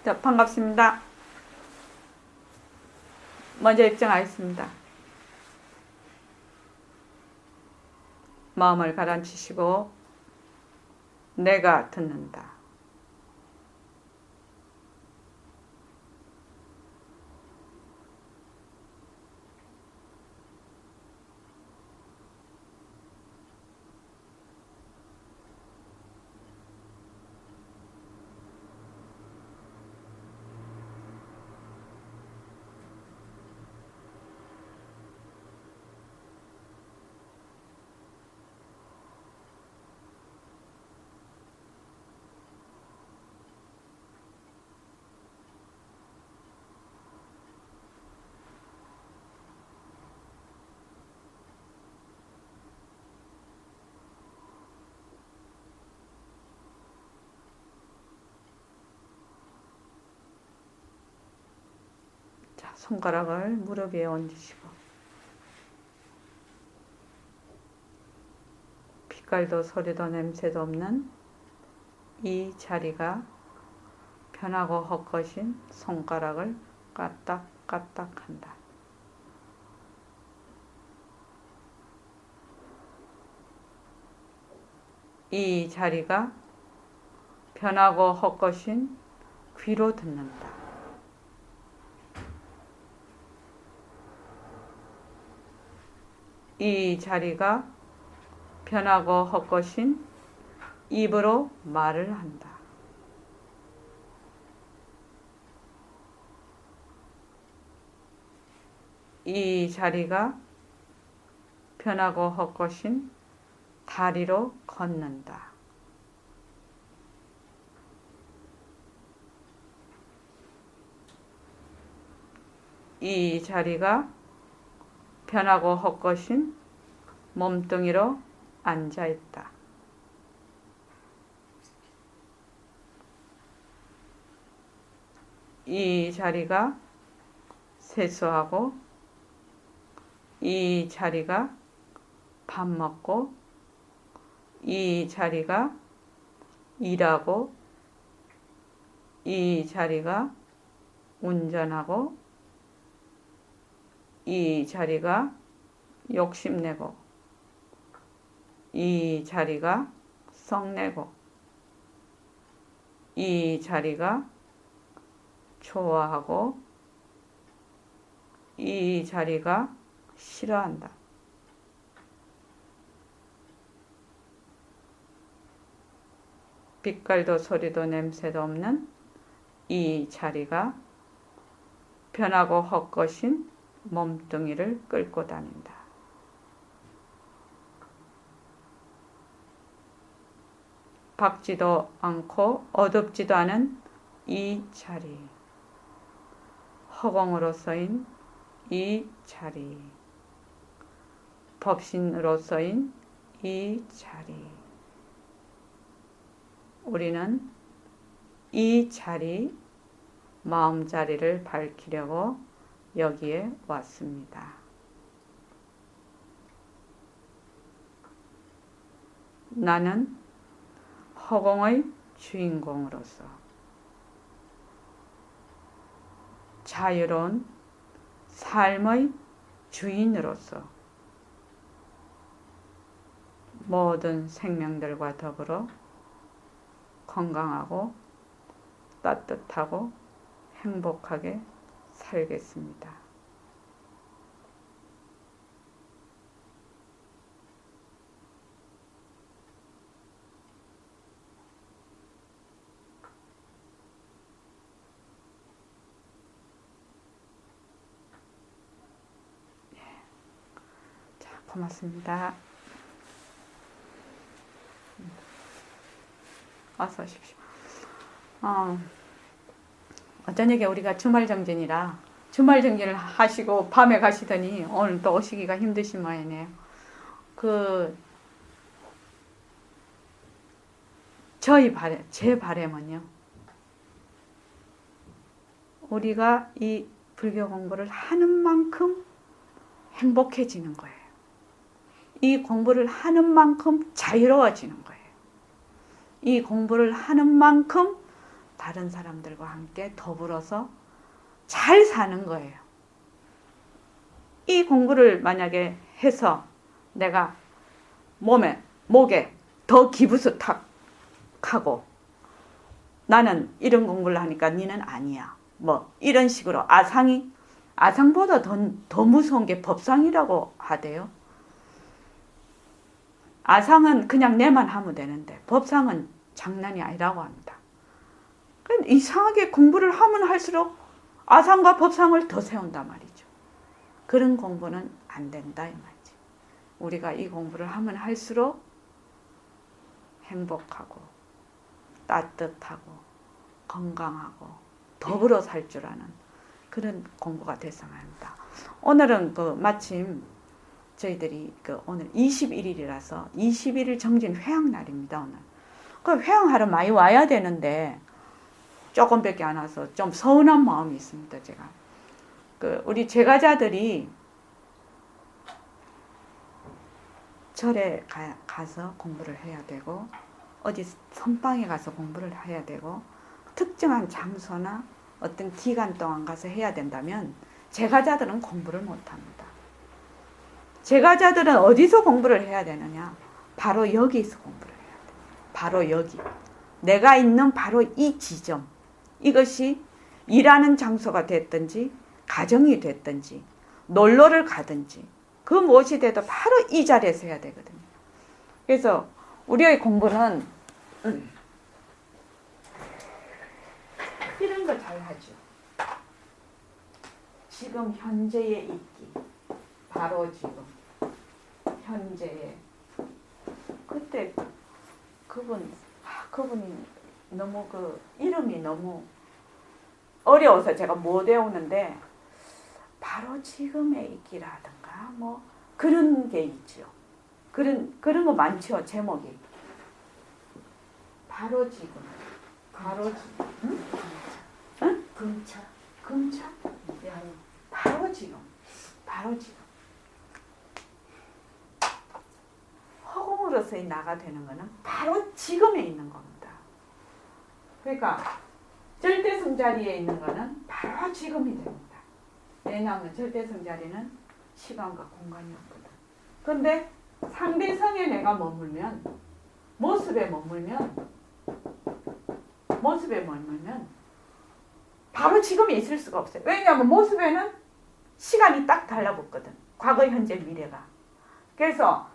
자, 반갑습니다. 먼저 입장하겠습니다. 마음을 가라앉히시고 내가 듣는다. 자, 손가락을 무릎 위에 얹으시고 빛깔도 소리도 냄새도 없는 이 자리가 편하고 헛것인 손가락을 까딱까딱 한다. 이 자리가 편하고 헛것인 귀로 듣는다. 이 자리가 편하고 헛것인 입으로 말을 한다. 이 자리가 편하고 헛것인 다리로 걷는다. 이 자리가 편하고 헛것인 몸뚱이로 앉아있다. 이 자리가 세수하고 이 자리가 밥 먹고 이 자리가 일하고 이 자리가 운전하고 이 자리가 욕심내고 이 자리가 성내고 이 자리가 좋아하고 이 자리가 싫어한다. 빛깔도 소리도 냄새도 없는 이 자리가 편하고 헛것인 몸뚱이를 끌고 다닌다. 밝지도 않고 어둡지도 않은 이 자리, 허공으로 서인 이 자리, 법신으로 서인 이 자리. 우리는 이 자리, 마음자리를 밝히려고 여기에 왔습니다. 나는 허공의 주인공으로서 자유로운 삶의 주인으로서 모든 생명들과 더불어 건강하고 따뜻하고 행복하게 살겠습니다. 자, 고맙습니다. 어서 오십시오. 저녁에 우리가 주말정진이라 주말정진을 하시고 밤에 가시더니 오늘 또 오시기가 힘드신 모양이네요. 제 바람은요, 우리가 이 불교 공부를 하는 만큼 행복해지는 거예요. 이 공부를 하는 만큼 자유로워지는 거예요. 이 공부를 하는 만큼 다른 사람들과 함께 더불어서 잘 사는 거예요. 이 공부를 만약에 해서 내가 목에 더 기부스탁하고 나는 이런 공부를 하니까 니는 아니야. 뭐 이런 식으로 아상보다 더 무서운 게 법상이라고 하대요. 아상은 그냥 내만 하면 되는데 법상은 장난이 아니라고 합니다. 이상하게 공부를 하면 할수록 아상과 법상을 더 세운단 말이죠. 그런 공부는 안 된다 이 말이지. 우리가 이 공부를 하면 할수록 행복하고 따뜻하고 건강하고 더불어 살 줄 아는 그런 공부가 됐으면 합니다. 오늘은 마침 저희들이 오늘 21일이라서 21일 정진 회양날입니다. 오늘. 그 회양하러 많이 와야 되는데 조금밖에 안 와서 좀 서운한 마음이 있습니다. 제가 우리 제가자들이 절에 가서 공부를 해야 되고 어디 선방에 가서 공부를 해야 되고 특정한 장소나 어떤 기간 동안 가서 해야 된다면 제가자들은 공부를 못합니다. 제가자들은 어디서 공부를 해야 되느냐? 바로 여기서 공부를 해야 돼. 바로 여기. 내가 있는 바로 이 지점. 이것이 일하는 장소가 됐든지 가정이 됐든지 놀러를 가든지 그 무엇이 돼도 바로 이 자리에서 해야 되거든요. 그래서 우리의 공부는 이런 거 잘 하죠. 지금 현재에 있기. 바로 지금 현재에. 그때 그분이 너무 이름이 너무 어려워서 제가 못 외우는데 바로 지금의 있기라든가 뭐 그런 게 있죠. 그런 거 많죠. 제목이 바로 지금. 바로 지금. 응? 응? 금차. 금차? 바로 지금. 바로 지금. 허공으로서의 나가 되는 거는 바로 지금에 있는 겁니다. 그러니까 절대성 자리에 있는 거는 바로 지금이 됩니다. 왜냐하면 절대성 자리는 시간과 공간이 없거든. 그런데 상대성에 내가 머물면 모습에 머물면 바로 지금이 있을 수가 없어요. 왜냐하면 모습에는 시간이 딱 달라붙거든. 과거, 현재, 미래가. 그래서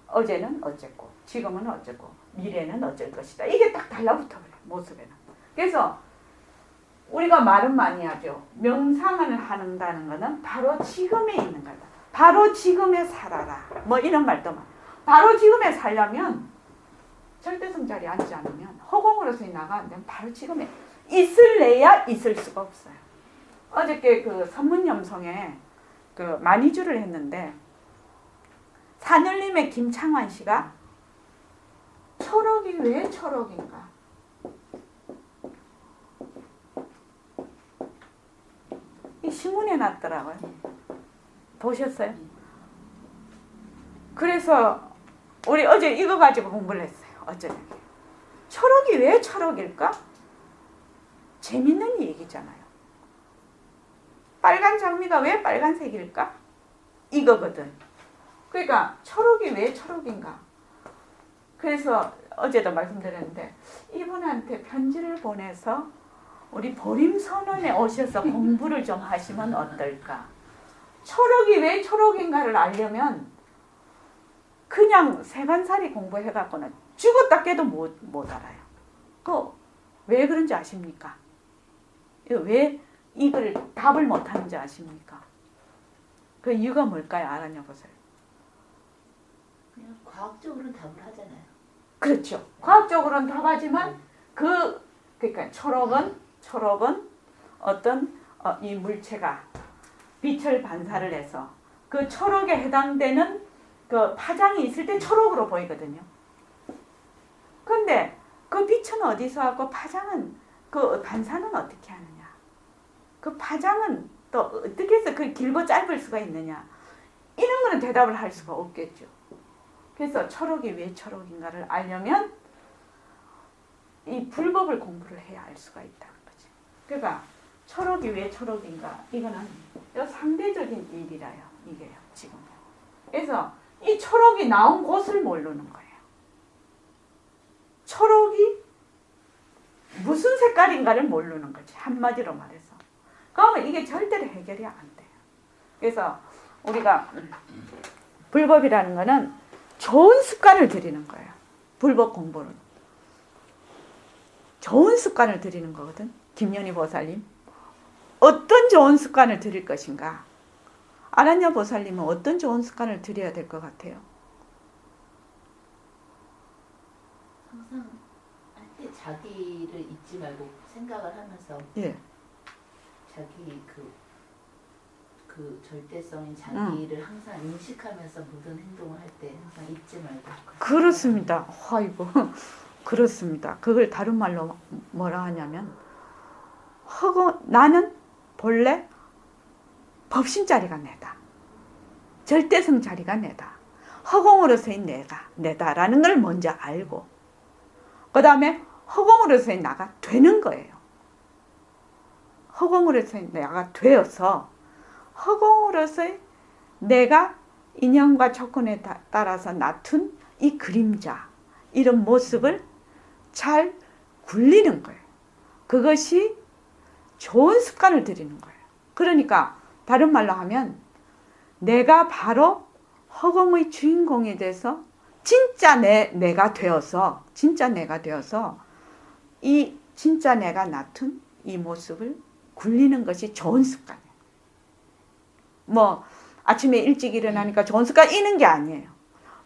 어제는 어쨌고 지금은 어쨌고 미래는 어쩔 것이다. 이게 딱 달라붙어 그래. 모습에는. 그래서 우리가 말은 많이 하죠. 명상을 한다는 것은 바로 지금에 있는 거다. 바로 지금에 살아라. 뭐 이런 말도 많아. 바로 지금에 살려면 절대성 자리에 앉지 않으면 허공으로서 나가는데 바로 지금에 있을래야 있을 수가 없어요. 어저께 선문염성에 만이주를 했는데 산울림의 김창환 씨가 초록이 왜 초록인가? 이 신문에 났더라고요. 보셨어요? 그래서 우리 어제 이거 가지고 공부를 했어요. 어쩌면 초록이 왜 초록일까? 재밌는 얘기잖아요. 빨간 장미가 왜 빨간색일까? 이거거든. 그러니까 초록이 왜 초록인가? 그래서 어제도 말씀드렸는데 이분한테 편지를 보내서 우리 보림선언에 오셔서 공부를 좀 하시면 어떨까? 초록이 왜 초록인가를 알려면 그냥 세간살이 공부해갖고는 죽었다 깨도 못 알아요. 왜 그런지 아십니까? 왜 이걸 답을 못하는지 아십니까? 그 이유가 뭘까요? 알아내 보세요. 그냥 과학적으로는 답을 하잖아요. 그렇죠. 과학적으로는 답하지만 그러니까 초록은 어떤 이 물체가 빛을 반사를 해서 그 초록에 해당되는 그 파장이 있을 때 초록으로 보이거든요. 근데 그 빛은 어디서 하고 파장은 그 반사는 어떻게 하느냐? 그 파장은 또 어떻게 해서 그 길고 짧을 수가 있느냐? 이런 거는 대답을 할 수가 없겠죠. 그래서 초록이 왜 초록인가를 알려면 이 불법을 공부를 해야 알 수가 있다는 거지. 그러니까 초록이 왜 초록인가? 이거는 상대적인 일이라요. 이게요. 지금. 그래서 이 초록이 나온 곳을 모르는 거예요. 초록이 무슨 색깔인가를 모르는 거지. 한마디로 말해서. 그러면 이게 절대로 해결이 안 돼요. 그래서 우리가 불법이라는 거는 좋은 습관을 들이는 거예요. 불법 공부는. 좋은 습관을 들이는 거거든. 김연희 보살님. 어떤 좋은 습관을 들일 것인가? 아라냐 보살님은 어떤 좋은 습관을 들여야 될 것 같아요? 항상 할 때 자기를 잊지 말고 생각을 하면서 예. 자기 그 절대성인 자기를 항상 인식하면서 모든 행동을 할 때 항상 잊지 말고. 그렇습니다. 아이고, 그렇습니다. 그걸 다른 말로 뭐라 하냐면, 나는 본래 법신자리가 내다. 절대성 자리가 내다. 허공으로서의 내다라는 걸 먼저 알고, 그 다음에 허공으로서의 나가 되는 거예요. 허공으로서의 내가 되어서 허공으로서의 내가 인연과 조건에 따라서 나툰 이 그림자, 이런 모습을 잘 굴리는 거예요. 그것이 좋은 습관을 들이는 거예요. 그러니까 다른 말로 하면 내가 바로 허공의 주인공이 돼서 진짜 내가 되어서 이 진짜 내가 나툰 이 모습을 굴리는 것이 좋은 습관이에요. 뭐 아침에 일찍 일어나니까 좋은 습관 있는 게 아니에요.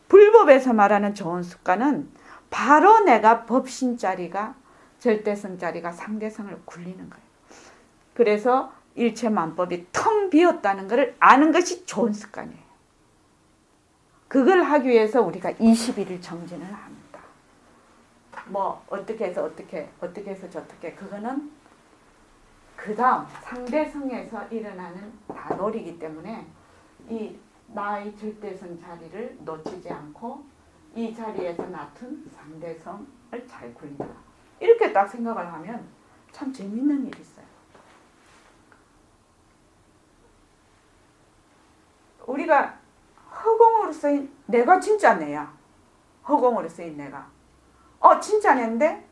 불법에서 말하는 좋은 습관은 바로 내가 법신자리가 절대성자리가 상대성을 굴리는 거예요. 그래서 일체만법이 텅 비었다는 것을 아는 것이 좋은 습관이에요. 그걸 하기 위해서 우리가 21일 정진을 합니다. 뭐 어떻게 해서 어떻게 해서 저떻게, 그거는 그 다음 상대성에서 일어나는 다놀이기 때문에 이 나의 절대성 자리를 놓치지 않고 이 자리에서 나툰 상대성을 잘 굴린다. 이렇게 딱 생각을 하면 참 재밌는 일이 있어요. 우리가 허공으로서의 내가 진짜 내야. 허공으로서의 내가. 진짜 내인데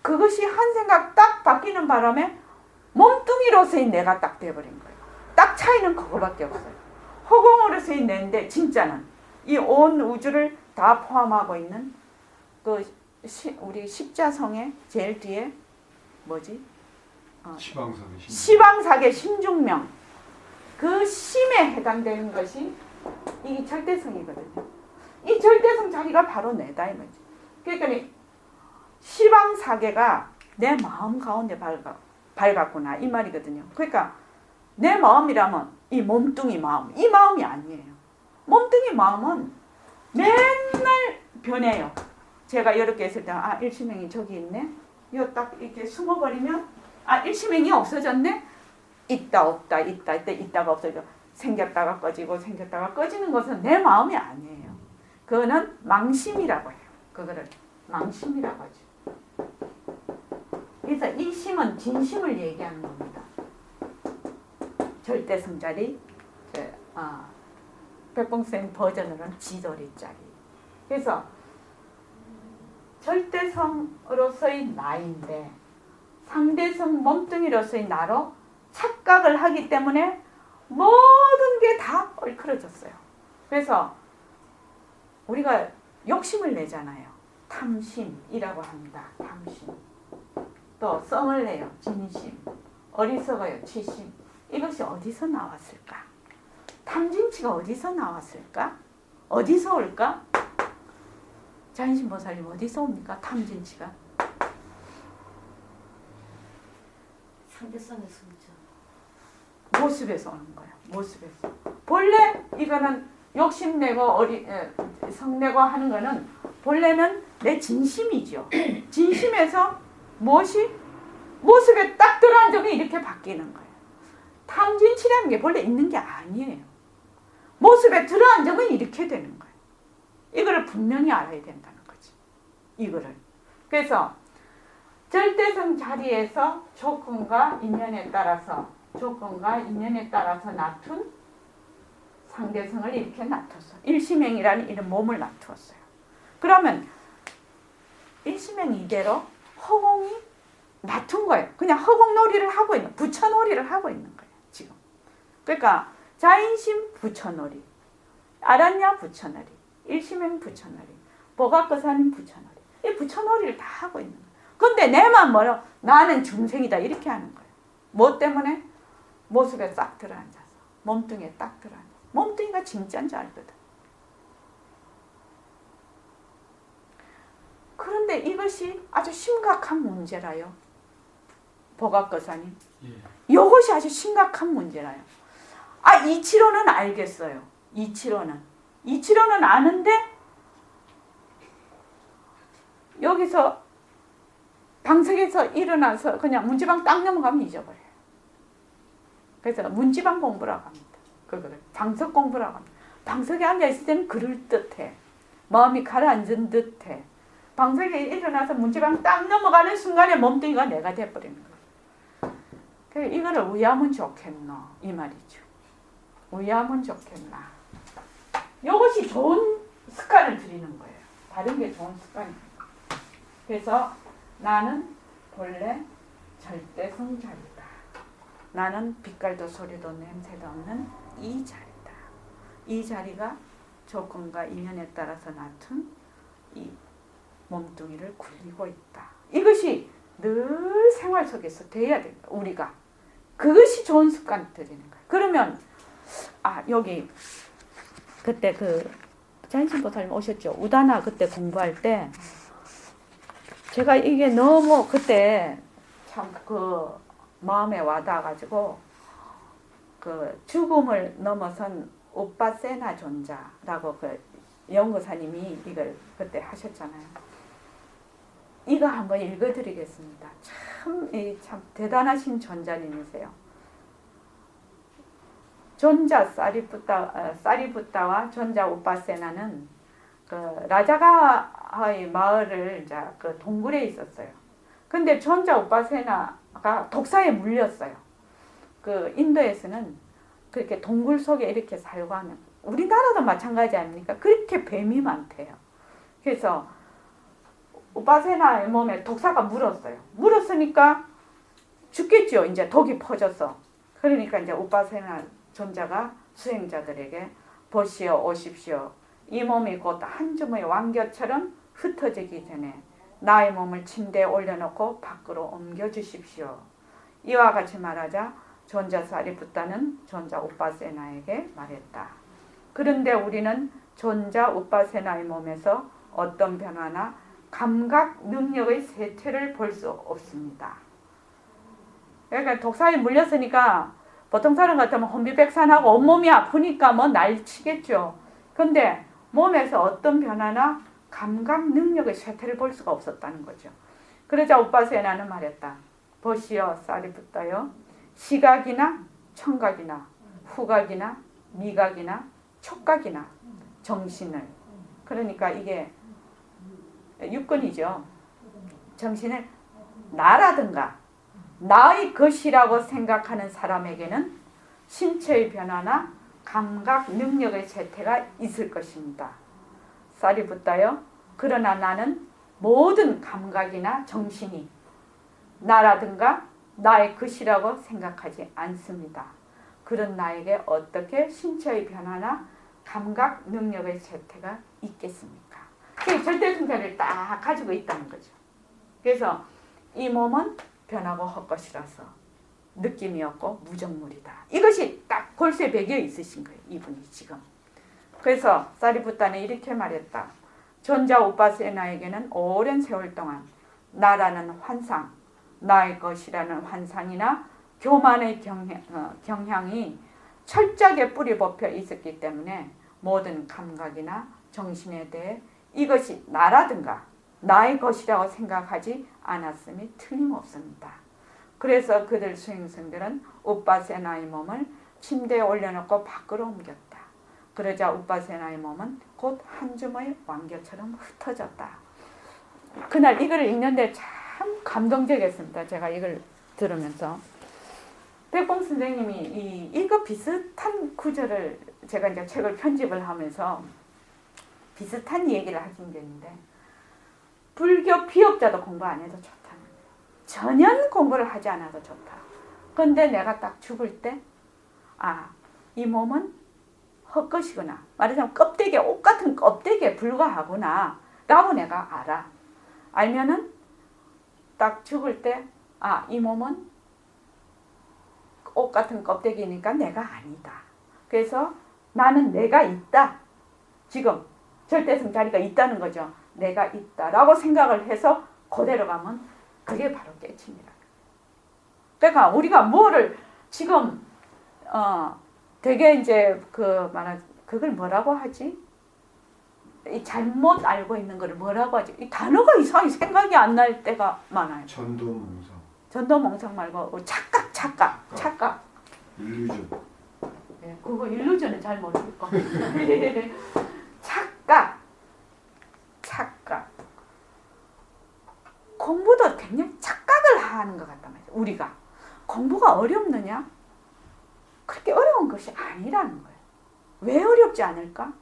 그것이 한 생각 딱 바뀌는 바람에 몸뚱이로서의 내가 딱 돼버린 거예요. 딱 차이는 그거밖에 없어요. 허공으로서의 내인데 진짜는 이 온 우주를 다 포함하고 있는 우리 십자성의 제일 뒤에 뭐지? 시방사계 심중명. 그 심에 해당되는 것이 이 절대성이거든요. 이 절대성 자리가 바로 내다 이 거지. 그러니까 시방사계가 내 마음 가운데 밝았구나 이 말이거든요. 그러니까 내 마음이라면 이 몸뚱이 마음, 이 마음이 아니에요. 몸뚱이 마음은 맨날 변해요. 제가 이렇게 했을 때 일시명이 저기 있네. 이거 딱 이렇게 숨어버리면 일시명이 없어졌네. 있다 없다 있다 있다가 없어져. 생겼다가 꺼지고 생겼다가 꺼지는 것은 내 마음이 아니에요. 그거는 망심이라고 해요. 그거를 망심이라고 하죠. 그래서 이 심은 진심을 얘기하는 겁니다. 절대성자리, 백봉생 버전으로는 지도리자리. 그래서 절대성으로서의 나인데 상대성 몸뚱이로서의 나로 착각을 하기 때문에 모든 게 다 얽혀졌어요. 그래서 우리가 욕심을 내잖아요. 탐심이라고 합니다. 탐심. 또 썽을 내요. 진심. 어리석어요. 치심. 이것이 어디서 나왔을까? 탐진치가 어디서 나왔을까? 어디서 올까? 자연신보살님 어디서 옵니까? 탐진치가. 상대성에서 오죠. 모습에서 오는 거예요. 모습에서. 본래 이거는 욕심내고 성내고 하는 거는 본래는 내 진심이죠. 진심에서 무엇이 모습에 딱 들어앉으면 이렇게 바뀌는 거예요. 탐진치라는 게 본래 있는 게 아니에요. 모습에 들어앉으면 이렇게 되는 거예요. 이거를 분명히 알아야 된다는 거지. 이거를. 그래서 절대성 자리에서 조건과 인연에 따라서 낮춘 상대성을 이렇게 놔뒀어. 일심행이라는 이런 몸을 놔두었어요. 그러면 일심행 이대로 허공이 놔둔 거예요. 그냥 허공놀이를 하고 있는, 부처놀이를 하고 있는 거예요. 지금. 그러니까 자인심 부처놀이, 아란냐 부처놀이, 일심행 부처놀이, 보각거사님 부처놀이. 이 부처놀이를 다 하고 있는 거예요. 근데 내만 뭐라, 나는 중생이다 이렇게 하는 거예요. 뭐 때문에? 모습에 싹 들어앉아서, 몸뚱이에 딱 들어앉아서. 몸뚱이가 진짜인 줄 알거든. 그런데 이것이 아주 심각한 문제라요. 보각거사님. 이것이 아주 심각한 문제라요. 이치로는 알겠어요. 이치로는 아는데 여기서 방석에서 일어나서 그냥 문지방 딱 넘어가면 잊어버려요. 그래서 문지방 공부라고 합니다. 그거를 방석 공부라고 합니다. 방석에 앉아있을 때는 그럴듯해. 마음이 가라앉은 듯해. 방석에 일어나서 문지방 딱 넘어가는 순간에 몸뚱이가 내가 돼버리는 거예요. 그래서 이거를 우야하면 좋겠노 이 말이죠. 우야하면 좋겠나. 이것이 좋은 습관을 들이는 거예요. 다른 게 좋은 습관이에요. 그래서 나는 본래 절대성자리다. 나는 빛깔도 소리도 냄새도 없는 이 자리다. 이 자리가 조건과 인연에 따라서 낮춘 이 몸뚱이를 굴리고 있다. 이것이 늘 생활 속에서 돼야 된다. 우리가. 그것이 좋은 습관 들이는 거예요. 그러면 여기 그때 그 자인심보살님 오셨죠. 우다나 그때 공부할 때 제가 이게 너무 그때 참 그 마음에 와닿아가지고 그 죽음을 넘어선 우빠세나 존자라고 그 연구사님이 이걸 그때 하셨잖아요. 이거 한번 읽어드리겠습니다. 참 대단하신 존자님이세요. 존자 사리푸타와 존자 우빠세나는 그 라자가의 마을을 이제 그 동굴에 있었어요. 근데 존자 우빠세나가 독사에 물렸어요. 그 인도에서는 그렇게 동굴 속에 이렇게 살고 하면 우리나라도 마찬가지 아닙니까? 그렇게 뱀이 많대요. 그래서 우빠세나의 몸에 독사가 물었어요. 물었으니까 죽겠죠. 이제 독이 퍼져서. 그러니까 이제 우빠세나 존자가 수행자들에게 보시오 오십시오. 이 몸이 곧 한 줌의 왕겨처럼 흩어지기 전에 나의 몸을 침대에 올려놓고 밖으로 옮겨주십시오. 이와 같이 말하자 존자 사리푸타는 존자 우빠세나에게 말했다. 그런데 우리는 존자 우빠세나의 몸에서 어떤 변화나 감각 능력의 쇠퇴를 볼 수 없습니다. 그러니까 독사에 물렸으니까 보통 사람 같으면 혼비백산하고 온몸이 아프니까 뭐 날치겠죠. 근데 몸에서 어떤 변화나 감각 능력의 쇠퇴를 볼 수가 없었다는 거죠. 그러자 우빠세나는 말했다. 보시오 사리푸타요. 시각이나 청각이나 후각이나 미각이나 촉각이나 정신을, 그러니까 이게 육근이죠. 정신을 나라든가 나의 것이라고 생각하는 사람에게는 신체의 변화나 감각 능력의 쇠퇴가 있을 것입니다. 사리푸타요. 그러나 나는 모든 감각이나 정신이 나라든가 나의 것이라고 생각하지 않습니다. 그런 나에게 어떻게 신체의 변화나 감각 능력의 쇠퇴가 있겠습니까? 그 절대성자를 딱 가지고 있다는 거죠. 그래서 이 몸은 변하고 헛것이라서 느낌이 없고 무정물이다. 이것이 딱 골수에 배겨 있으신 거예요. 이분이 지금. 그래서 사리푸타는 이렇게 말했다. 존자 우빠세나에게는 오랜 세월 동안 나라는 환상, 나의 것이라는 환상이나 교만의 경향이 철저하게 뿌리 뽑혀 있었기 때문에 모든 감각이나 정신에 대해 이것이 나라든가 나의 것이라고 생각하지 않았음이 틀림없습니다. 그래서 그들 수행성들은 우빠세나의 몸을 침대에 올려놓고 밖으로 옮겼다. 그러자 우빠세나의 몸은 곧 한 줌의 왕겨처럼 흩어졌다. 그날 이걸 읽는데 참 참 감동적이었습니다. 제가 이걸 들으면서. 백봉 선생님이 이거 비슷한 구절을 제가 이제 책을 편집을 하면서 비슷한 얘기를 하신 게 있는데, 불교 피업자도 공부 안 해도 좋다는 거예요. 전혀 공부를 하지 않아도 좋다. 근데 내가 딱 죽을 때, 이 몸은 헛것이구나. 말하자면 껍데기에, 옷 같은 껍데기에 불과하구나 라고 내가 알아. 알면은 딱 죽을 때, 이 몸은 옷 같은 껍데기니까 내가 아니다. 그래서 나는 내가 있다. 지금 절대성 자리가 있다는 거죠. 내가 있다라고 생각을 해서 그대로 가면 그게 바로 깨침이라. 그러니까 우리가 뭐를 지금 되게 이제 그걸 뭐라고 하지? 이 잘못 알고 있는 걸 뭐라고 하지? 이 단어가 이상하게 생각이 안 날 때가 많아요. 전도몽상. 전도몽상 말고 착각. 일루전. 네, 그거 일루전은 잘 모르겠고. 착각. 공부도 굉장히 착각을 하는 것 같단 말이에요. 우리가. 공부가 어렵느냐? 그렇게 어려운 것이 아니라는 거예요. 왜 어렵지 않을까?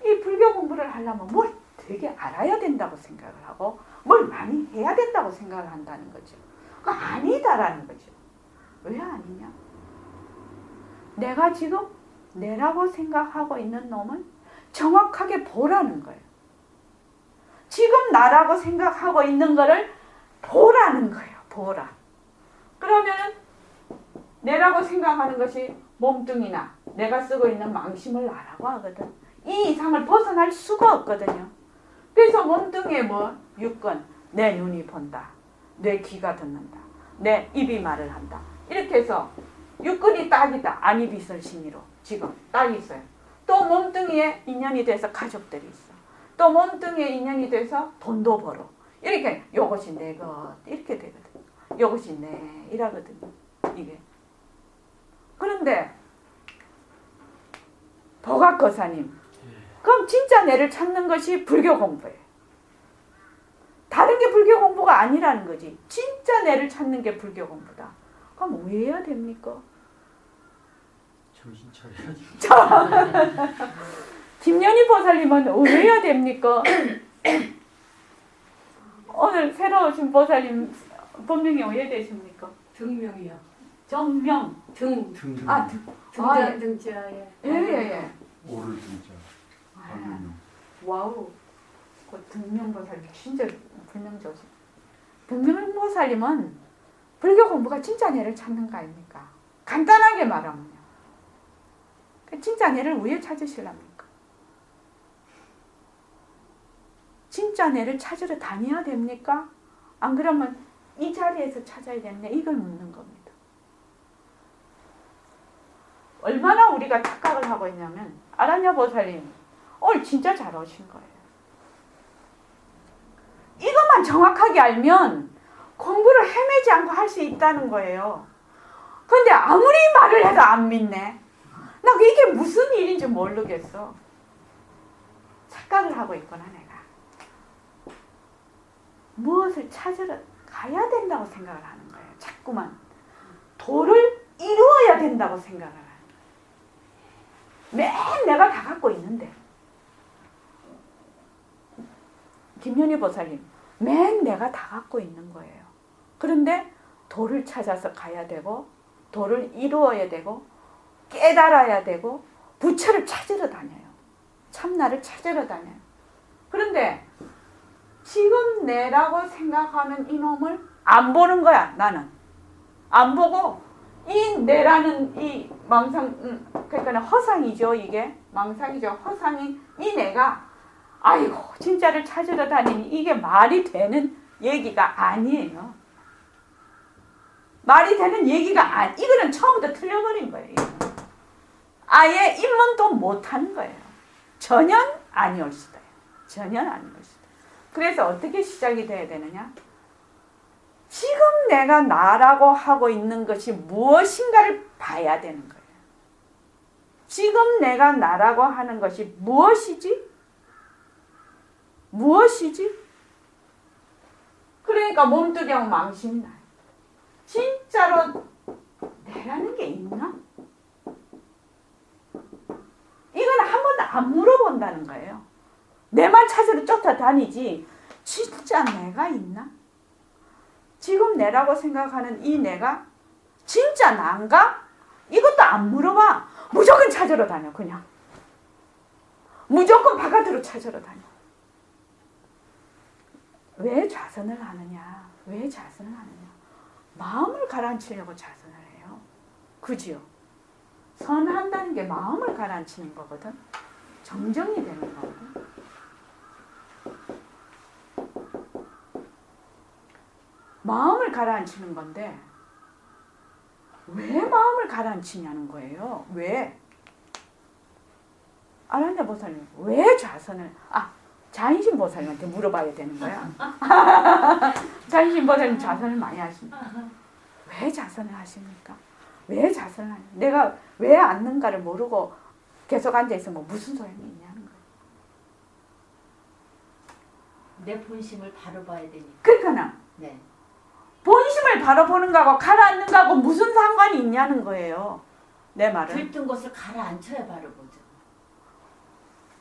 이 불교 공부를 하려면 뭘 되게 알아야 된다고 생각을 하고 뭘 많이 해야 된다고 생각을 한다는 거죠. 그거 아니다라는 거죠. 왜 아니냐? 내가 지금 내라고 생각하고 있는 놈을 정확하게 보라는 거예요. 지금 나라고 생각하고 있는 거를 보라는 거예요. 보라. 그러면은 내라고 생각하는 것이 몸뚱이나 내가 쓰고 있는 망심을 나라고 하거든. 이 이상을 벗어날 수가 없거든요. 그래서 몸뚱이에 육근, 내 눈이 본다. 내 귀가 듣는다. 내 입이 말을 한다. 이렇게 해서 육근이 딱이다. 안이비설신이로 지금 딱 있어요. 또 몸뚱이에 인연이 돼서 가족들이 있어. 또 몸뚱이에 인연이 돼서 돈도 벌어. 이렇게 요것이 내 것 이렇게 되거든요. 요것이 내 이라거든요. 이게. 그런데 보각거사님, 그럼 진짜 내를 찾는 것이 불교 공부예요. 다른 게 불교 공부가 아니라는 거지. 진짜 내를 찾는 게 불교 공부다. 그럼 왜 해야 됩니까? 정신 차려야죠. 김연희 보살님은 왜 해야 됩니까? 오늘 새로 오신 보살님 본명이 왜 되십니까? 등명이요. 정명. 등. 등등. 등자 등자에. 예. 오를 등자. 알루명. 와우. 그 등명보살님 진짜 불명 좋으시. 등명보살님은 불교 공부가 진짜 내를 찾는 거 아닙니까? 간단하게 말하면요. 진짜 내를 왜 찾으시랍니까? 진짜 내를 찾으러 다녀야 됩니까? 안 그러면 이 자리에서 찾아야겠네. 이걸 묻는 겁니다. 얼마나 우리가 착각을 하고 있냐면 아라냐 보살님 오늘 진짜 잘 오신 거예요. 이것만 정확하게 알면 공부를 헤매지 않고 할 수 있다는 거예요. 그런데 아무리 말을 해도 안 믿네. 나 이게 무슨 일인지 모르겠어. 착각을 하고 있구나 내가. 무엇을 찾으러 가야 된다고 생각을 하는 거예요. 자꾸만. 도를 이루어야 된다고 생각을 해요. 맨 내가 다 갖고 있는데. 김연희 보살님, 맨 내가 다 갖고 있는 거예요. 그런데 도를 찾아서 가야 되고, 도를 이루어야 되고, 깨달아야 되고, 부처를 찾으러 다녀요. 참나를 찾으러 다녀요. 그런데 지금 내라고 생각하는 이놈을 안 보는 거야, 나는. 안 보고, 이 내라는 이 망상, 그러니까 허상이죠, 이게. 망상이죠. 허상인 이 내가, 아이고, 진짜를 찾으러 다니니 이게 말이 되는 얘기가 아니에요. 말이 되는 얘기가 이거는 처음부터 틀려버린 거예요. 이거는. 아예 입문도 못하는 거예요. 전혀 아니올 수다. 전혀 아니올 수다. 그래서 어떻게 시작이 돼야 되느냐? 지금 내가 나라고 하고 있는 것이 무엇인가를 봐야 되는 거예요. 지금 내가 나라고 하는 것이 무엇이지? 무엇이지? 그래 그러니까 몸뚱이하고 망심이 나요. 진짜로 내라는 게 있나? 이건 한 번도 안 물어본다는 거예요. 내 말 찾으러 쫓아다니지 진짜 내가 있나? 지금 내라고 생각하는 이 내가 진짜 난가? 이것도 안 물어봐. 무조건 찾으러 다녀 그냥. 무조건 바깥으로 찾으러 다녀. 왜 좌선을 하느냐? 왜 좌선을 하느냐? 마음을 가라앉히려고 좌선을 해요. 그지요? 선한다는 게 마음을 가라앉히는 거거든. 정정이 되는 거거든. 마음을 가라앉히는 건데 왜 마음을 가라앉히냐는 거예요. 왜? 아란자 보살님 왜 좌선을 자인신 보살님한테 물어봐야 되는 거야. 자인신 보살님 좌선을 많이 하십니까? 왜 좌선을 하십니까? 왜 좌선을 하냐? 내가 왜 앉는가를 모르고 계속 앉아있으면 무슨 소용이 있냐는 거예요. 내 본심을 바로 봐야 되니까. 그러니까 네. 본심을 바로 보는 거하고 가라앉는 거하고 무슨 상관이 있냐는 거예요. 내 말은. 들뜬 것을 가라앉혀야 바로 보죠.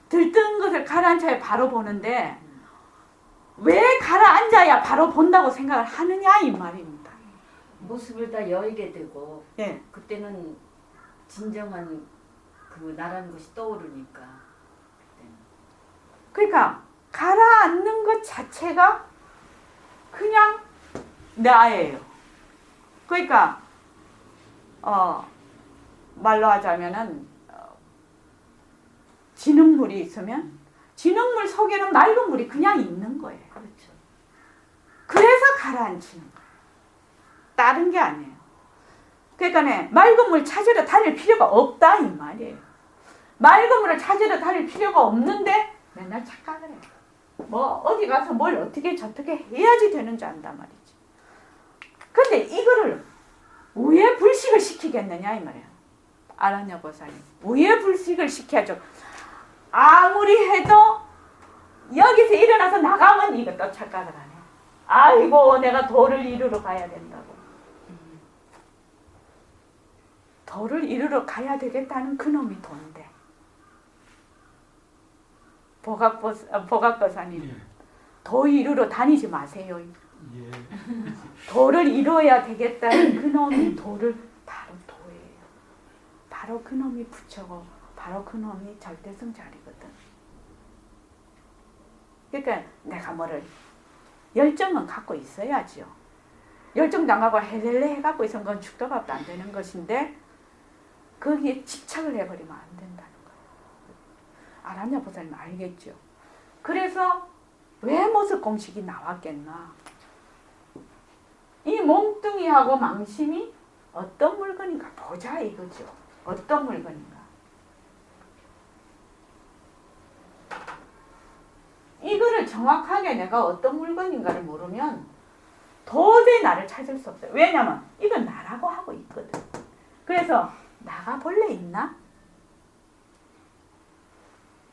들뜬 것을 가라앉혀야 바로 보는데 왜 가라앉아야 바로 본다고 생각을 하느냐 이 말입니다. 모습을 다 열게 되고 예. 그때는 진정한 그 나라는 것이 떠오르니까. 그러니까 가라앉는 것 자체가 그냥 나예요. 그러니까 말로 하자면은 진흙물이 있으면 진흙물 속에는 맑은 물이 그냥 있는 거예요. 그렇죠. 그래서 가라앉히는 거예요. 다른 게 아니에요. 그러니까 맑은 물 찾으러 다닐 필요가 없다 이 말이에요. 맑은 물을 찾으러 다닐 필요가 없는데 맨날 착각을 해요. 뭐 어디 가서 뭘 어떻게 저떻게 해야지 되는 줄 안단 말이지. 근데 이거를 왜 불식을 시키겠느냐 이 말이에요. 아라냐 보살님 왜 불식을 시켜야죠. 아무리 해도 여기서 일어나서 나가면 이것도 착각을 안 해. 아이고 내가 도를 이루러 가야 된다고. 도를 이루러 가야 되겠다는 그놈이 돈데. 보각보사님 예. 도 이루러 다니지 마세요. 예. 도를 이루어야 되겠다는 그놈이 도를 바로 도예요. 바로 그놈이 부처고 바로 그놈이 절대성자리거든. 그러니까 내가 뭐를 열정은 갖고 있어야죠. 열정도 안 갖고 해렐레 해갖고 있으면 그건 축도값도 안 되는 것인데 거기에 집착을 해버리면 안 된다는 거예요. 아라냐 보살님 알겠죠. 그래서 왜 모습 공식이 나왔겠나. 이 몸뚱이하고 망심이 어떤 물건인가 보자 이거죠. 어떤 물건인가. 이거를 정확하게 내가 어떤 물건인가를 모르면 도저히 나를 찾을 수 없어요. 왜냐면 이건 나라고 하고 있거든. 그래서 나가 본래 있나?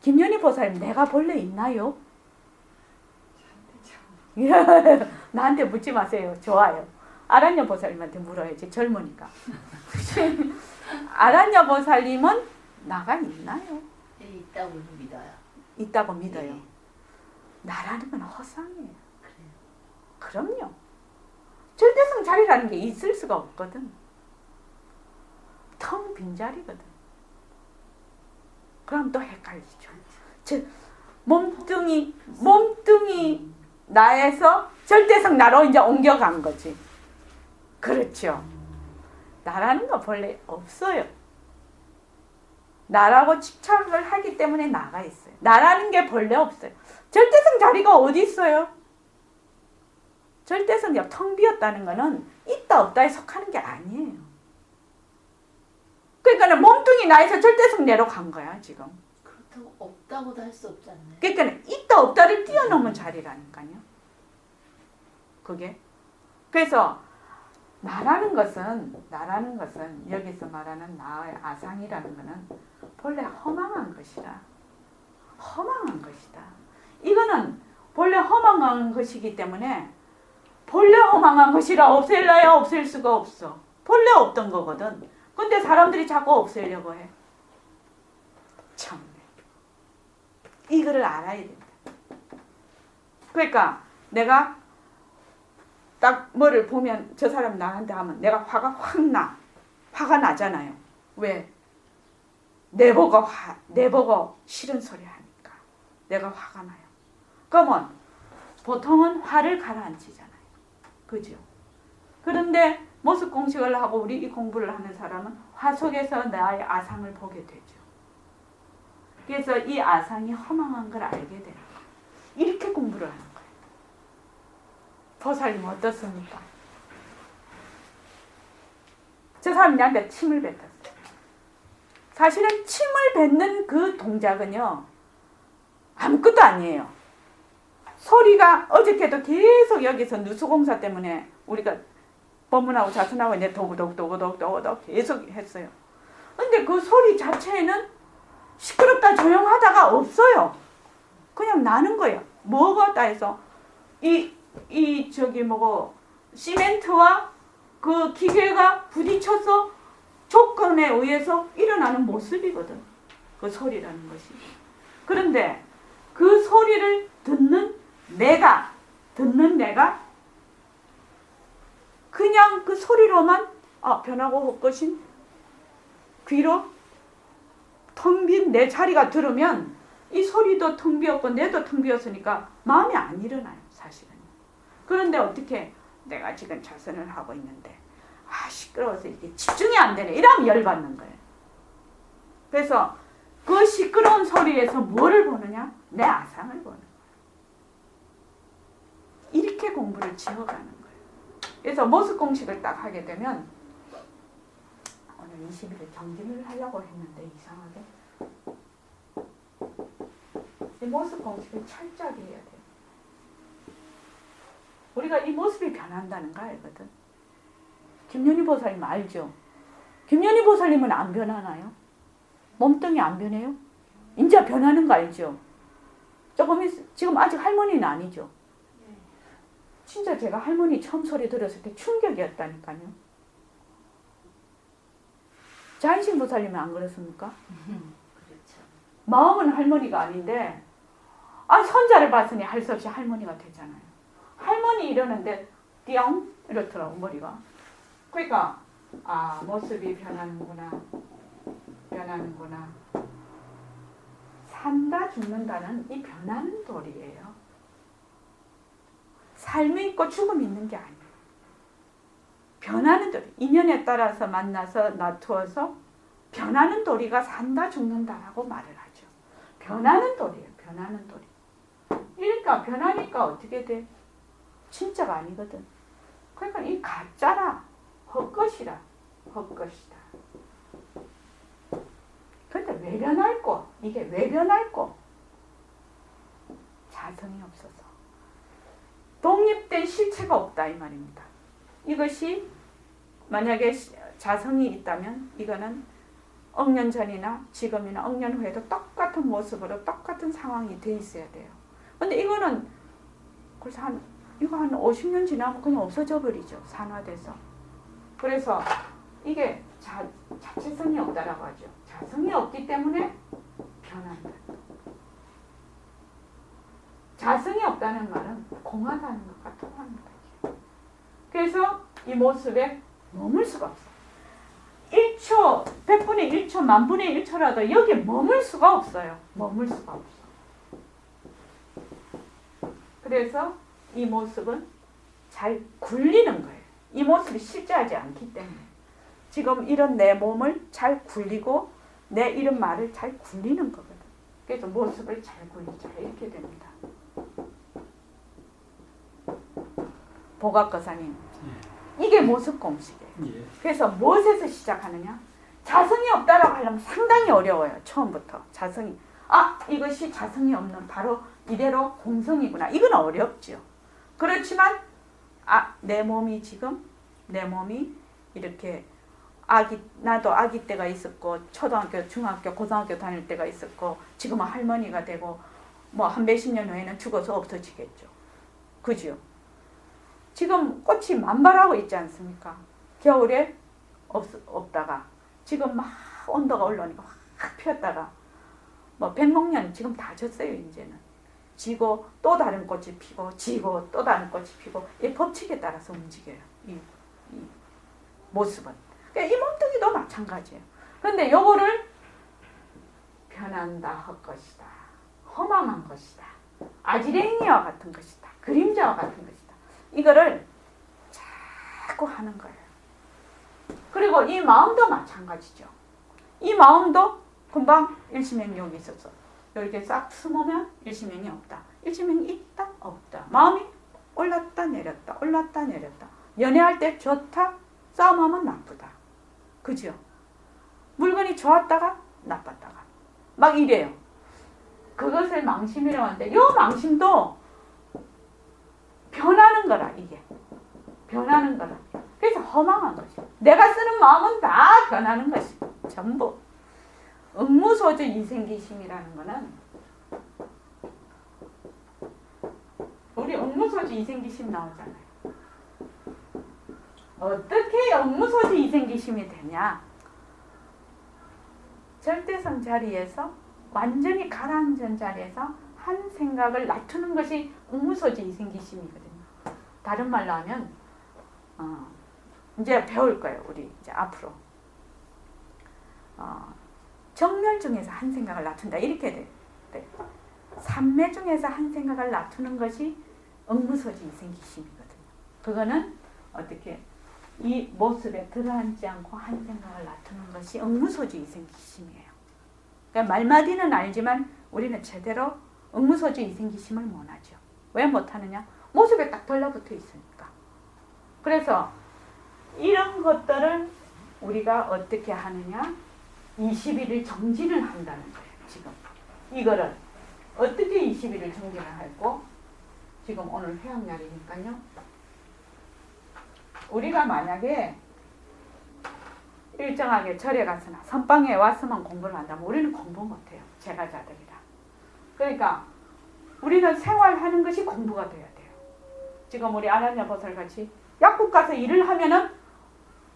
김연희 보살님 내가 본래 있나요? 나한테 묻지 마세요. 좋아요. 아란여 보살님한테 물어야지. 젊으니까. 아란여 보살님은 나가 있나요? 네, 있다고 믿어요. 있다고 믿어요. 네. 나라는 건 허상이에요. 그래요. 그럼요. 절대성 자리라는 게 있을 수가 없거든. 텅 빈 자리거든. 그럼 또 헷갈리죠. 즉 몸뚱이 나에서 절대성 나로 이제 옮겨간 거지. 그렇죠. 나라는 거 본래 없어요. 나라고 집착을 하기 때문에 나가 있어요. 나라는 게 본래 없어요. 절대성 자리가 어디 있어요? 절대성이 텅 비었다는 거는 있다 없다에 속하는 게 아니에요. 그러니까 몸뚱이 나에서 절대성 내로 간 거야 지금. 그렇다고 없다고도 할 수 없지 않나요? 그러니까 있다 없다를 뛰어넘은 자리라니까요. 그게. 그래서 나라는 것은 여기서 말하는 나의 아상이라는 것은 본래 허망한 것이다. 허망한 것이다. 이거는 본래 허망한 것이기 때문에 본래 허망한 것이라 없앨래야 없앨 수가 없어. 본래 없던 거거든. 근데 사람들이 자꾸 없애려고 해. 참. 이거를 알아야 된다. 그러니까 내가 딱 뭐를 보면 저 사람 나한테 하면 내가 화가 확 나. 화가 나잖아요. 왜? 내보고 싫은 소리 하니까 내가 화가 나요. 그러면 보통은 화를 가라앉히잖아요. 그죠? 그런데 모습 공식을 하고 우리 이 공부를 하는 사람은 화 속에서 나의 아상을 보게 되죠. 그래서 이 아상이 허망한 걸 알게 되는 거예요. 이렇게 공부를 하는 거예요. 보살님 어떻습니까? 저 사람이 나한테 침을 뱉었어요. 사실은 침을 뱉는 그 동작은요, 아무것도 아니에요. 소리가 어저께도 계속 여기서 누수공사 때문에 우리가 법문하고 자선하고 이제 도구독 계속 했어요. 근데 그 소리 자체에는 시끄럽다 조용하다가 없어요. 그냥 나는 거예요. 뭐가 다 해서 시멘트와 그 기계가 부딪혀서 조건에 의해서 일어나는 모습이거든. 그 소리라는 것이. 그런데 그 소리를 듣는 내가 그냥 그 소리로만 변하고 헛것인 귀로 텅 빈 내 자리가 들으면 이 소리도 텅 비었고 내도 텅 비었으니까 마음이 안 일어나요. 사실은. 그런데 어떻게 내가 지금 자선을 하고 있는데 시끄러워서 이렇게 집중이 안 되네. 이러면 열받는 거예요. 그래서 그 시끄러운 소리에서 뭐를 보느냐? 내 아상을 보는 거예요. 이렇게 공부를 지어가는 거예요. 그래서 모습 공식을 딱 하게 되면 오늘 20일에 경진을 하려고 했는데 이상하게 이 모습 공식을 철저하게 해야 돼요. 우리가 이 모습이 변한다는 거 알거든. 김연희 보살님 알죠? 김연희 보살님은 안 변하나요? 몸뚱이 안 변해요? 이제 변하는 거 알죠? 지금 아직 할머니는 아니죠? 진짜 제가 할머니 처음 소리 들었을 때 충격이었다니까요. 자인신 보살님은 안 그렇습니까? 그렇죠. 마음은 할머니가 아닌데 손자를 봤으니 할 수 없이 할머니가 되잖아요. 할머니 이러는데 띠용 이렇더라고 머리가. 그러니까 모습이 변하는구나. 산다 죽는다는 이 변하는 도리예요. 삶이 있고 죽음이 있는 게 아니에요. 변하는 도리. 인연에 따라서 만나서 놔두어서 변하는 도리가 산다 죽는다라고 말을 하죠. 변하는 도리예요. 변하는 도리. 그러니까 변하니까 어떻게 돼? 진짜가 아니거든. 그러니까 이 가짜라. 헛것이다. 그런데 왜 변할꼬? 이게 왜 변할꼬? 자성이 없어서. 독립된 실체가 없다 이 말입니다. 이것이 만약에 자성이 있다면 이거는 억년 전이나 지금이나 억년 후에도 똑같은 모습으로 똑같은 상황이 돼 있어야 돼요. 근데 이거는 그래서 한 50년 지나면 그냥 없어져 버리죠. 산화돼서. 그래서 이게 자체성이 없다라고 하죠. 자성이 없기 때문에 변한다. 자성이 없다는 말은 공하다는 것과 통하는 거죠. 그래서 이 모습에 머물 수가 없어. 1초, 100분의 1초, 만분의 1초라도 여기에 머물 수가 없어요. 머물 수가 없어. 그래서 이 모습은 잘 굴리는 거예요. 이 모습이 실제하지 않기 때문에. 지금 이런 내 몸을 잘 굴리고 내 이런 말을 잘 굴리는 거거든. 그래서 모습을 잘 굴리자 이렇게 됩니다. 보각거사님, 이게 모습 공식이에요. 그래서 무엇에서 시작하느냐? 자성이 없다라고 하려면 상당히 어려워요. 처음부터 자성이. 이것이 자성이 없는 바로 이대로 공성이구나. 이건 어렵죠. 그렇지만 내 몸이 이렇게 나도 아기 때가 있었고 초등학교, 중학교, 고등학교 다닐 때가 있었고 지금은 할머니가 되고 뭐 한 몇십 년 후에는 죽어서 없어지겠죠. 그죠? 지금 꽃이 만발하고 있지 않습니까? 겨울에 없다가 지금 막 온도가 올라오니까 확 피었다가 뭐 백목련 지금 다 졌어요. 이제는 지고 또 다른 꽃이 피고 지고 또 다른 꽃이 피고 이 법칙에 따라서 움직여요. 이 모습은. 그러니까 이 몸뚱이도 마찬가지예요. 그런데 요거를 변한다 할 것이다. 허망한 것이다. 아지랭이와 같은 것이다. 그림자와 같은 것이다. 이거를 자꾸 하는 거예요. 그리고 이 마음도 마찬가지죠. 이 마음도 금방 일심행이 여기 있어서 이렇게 싹 숨으면 일심행이 없다. 일심행이 있다 없다. 마음이 올랐다 내렸다 올랐다 내렸다. 연애할 때 좋다 싸움하면 나쁘다. 그죠? 물건이 좋았다가 나빴다가 막 이래요. 그것을 망심이라고 하는데 이 망심도 변하는 거라. 이게 변하는 거라. 그래서 허망한 것이. 내가 쓰는 마음은 다 변하는 것이. 전부. 응무소주 이생기심이라는 거는 우리 응무소주 이생기심 나오잖아요. 어떻게 응무소주 이생기심이 되냐? 절대성 자리에서 완전히 가라앉은 자리에서 한 생각을 낮추는 것이 응무소주 이생기심이거든요. 다른 말로 하면 이제 배울 거예요. 우리 이제 앞으로 정멸 중에서 한 생각을 낮춘다 이렇게 돼. 삼매 중에서 한 생각을 낮추는 것이 응무소지 이생기심이거든요. 그거는 어떻게 이 모습에 들어앉지 않고 한 생각을 낮추는 것이 응무소지 이생기심이에요. 그러니까 말마디는 알지만 우리는 제대로 응무소지 이생기심을 못하죠. 왜 못하느냐? 모습에 딱 달라붙어 있으니까. 그래서 이런 것들을 우리가 어떻게 하느냐? 21일 정진을 한다는 거예요. 지금 이거를 어떻게 21일 정진을 할고 지금 오늘 회학날이니까요. 우리가 만약에 일정하게 절에 가서나 선방에 왔으면 공부를 한다면 우리는 공부 못해요. 제가자들이라. 그러니까 우리는 생활하는 것이 공부가 돼야 돼요. 지금 우리 아란야 보살같이 약국 가서 일을 하면은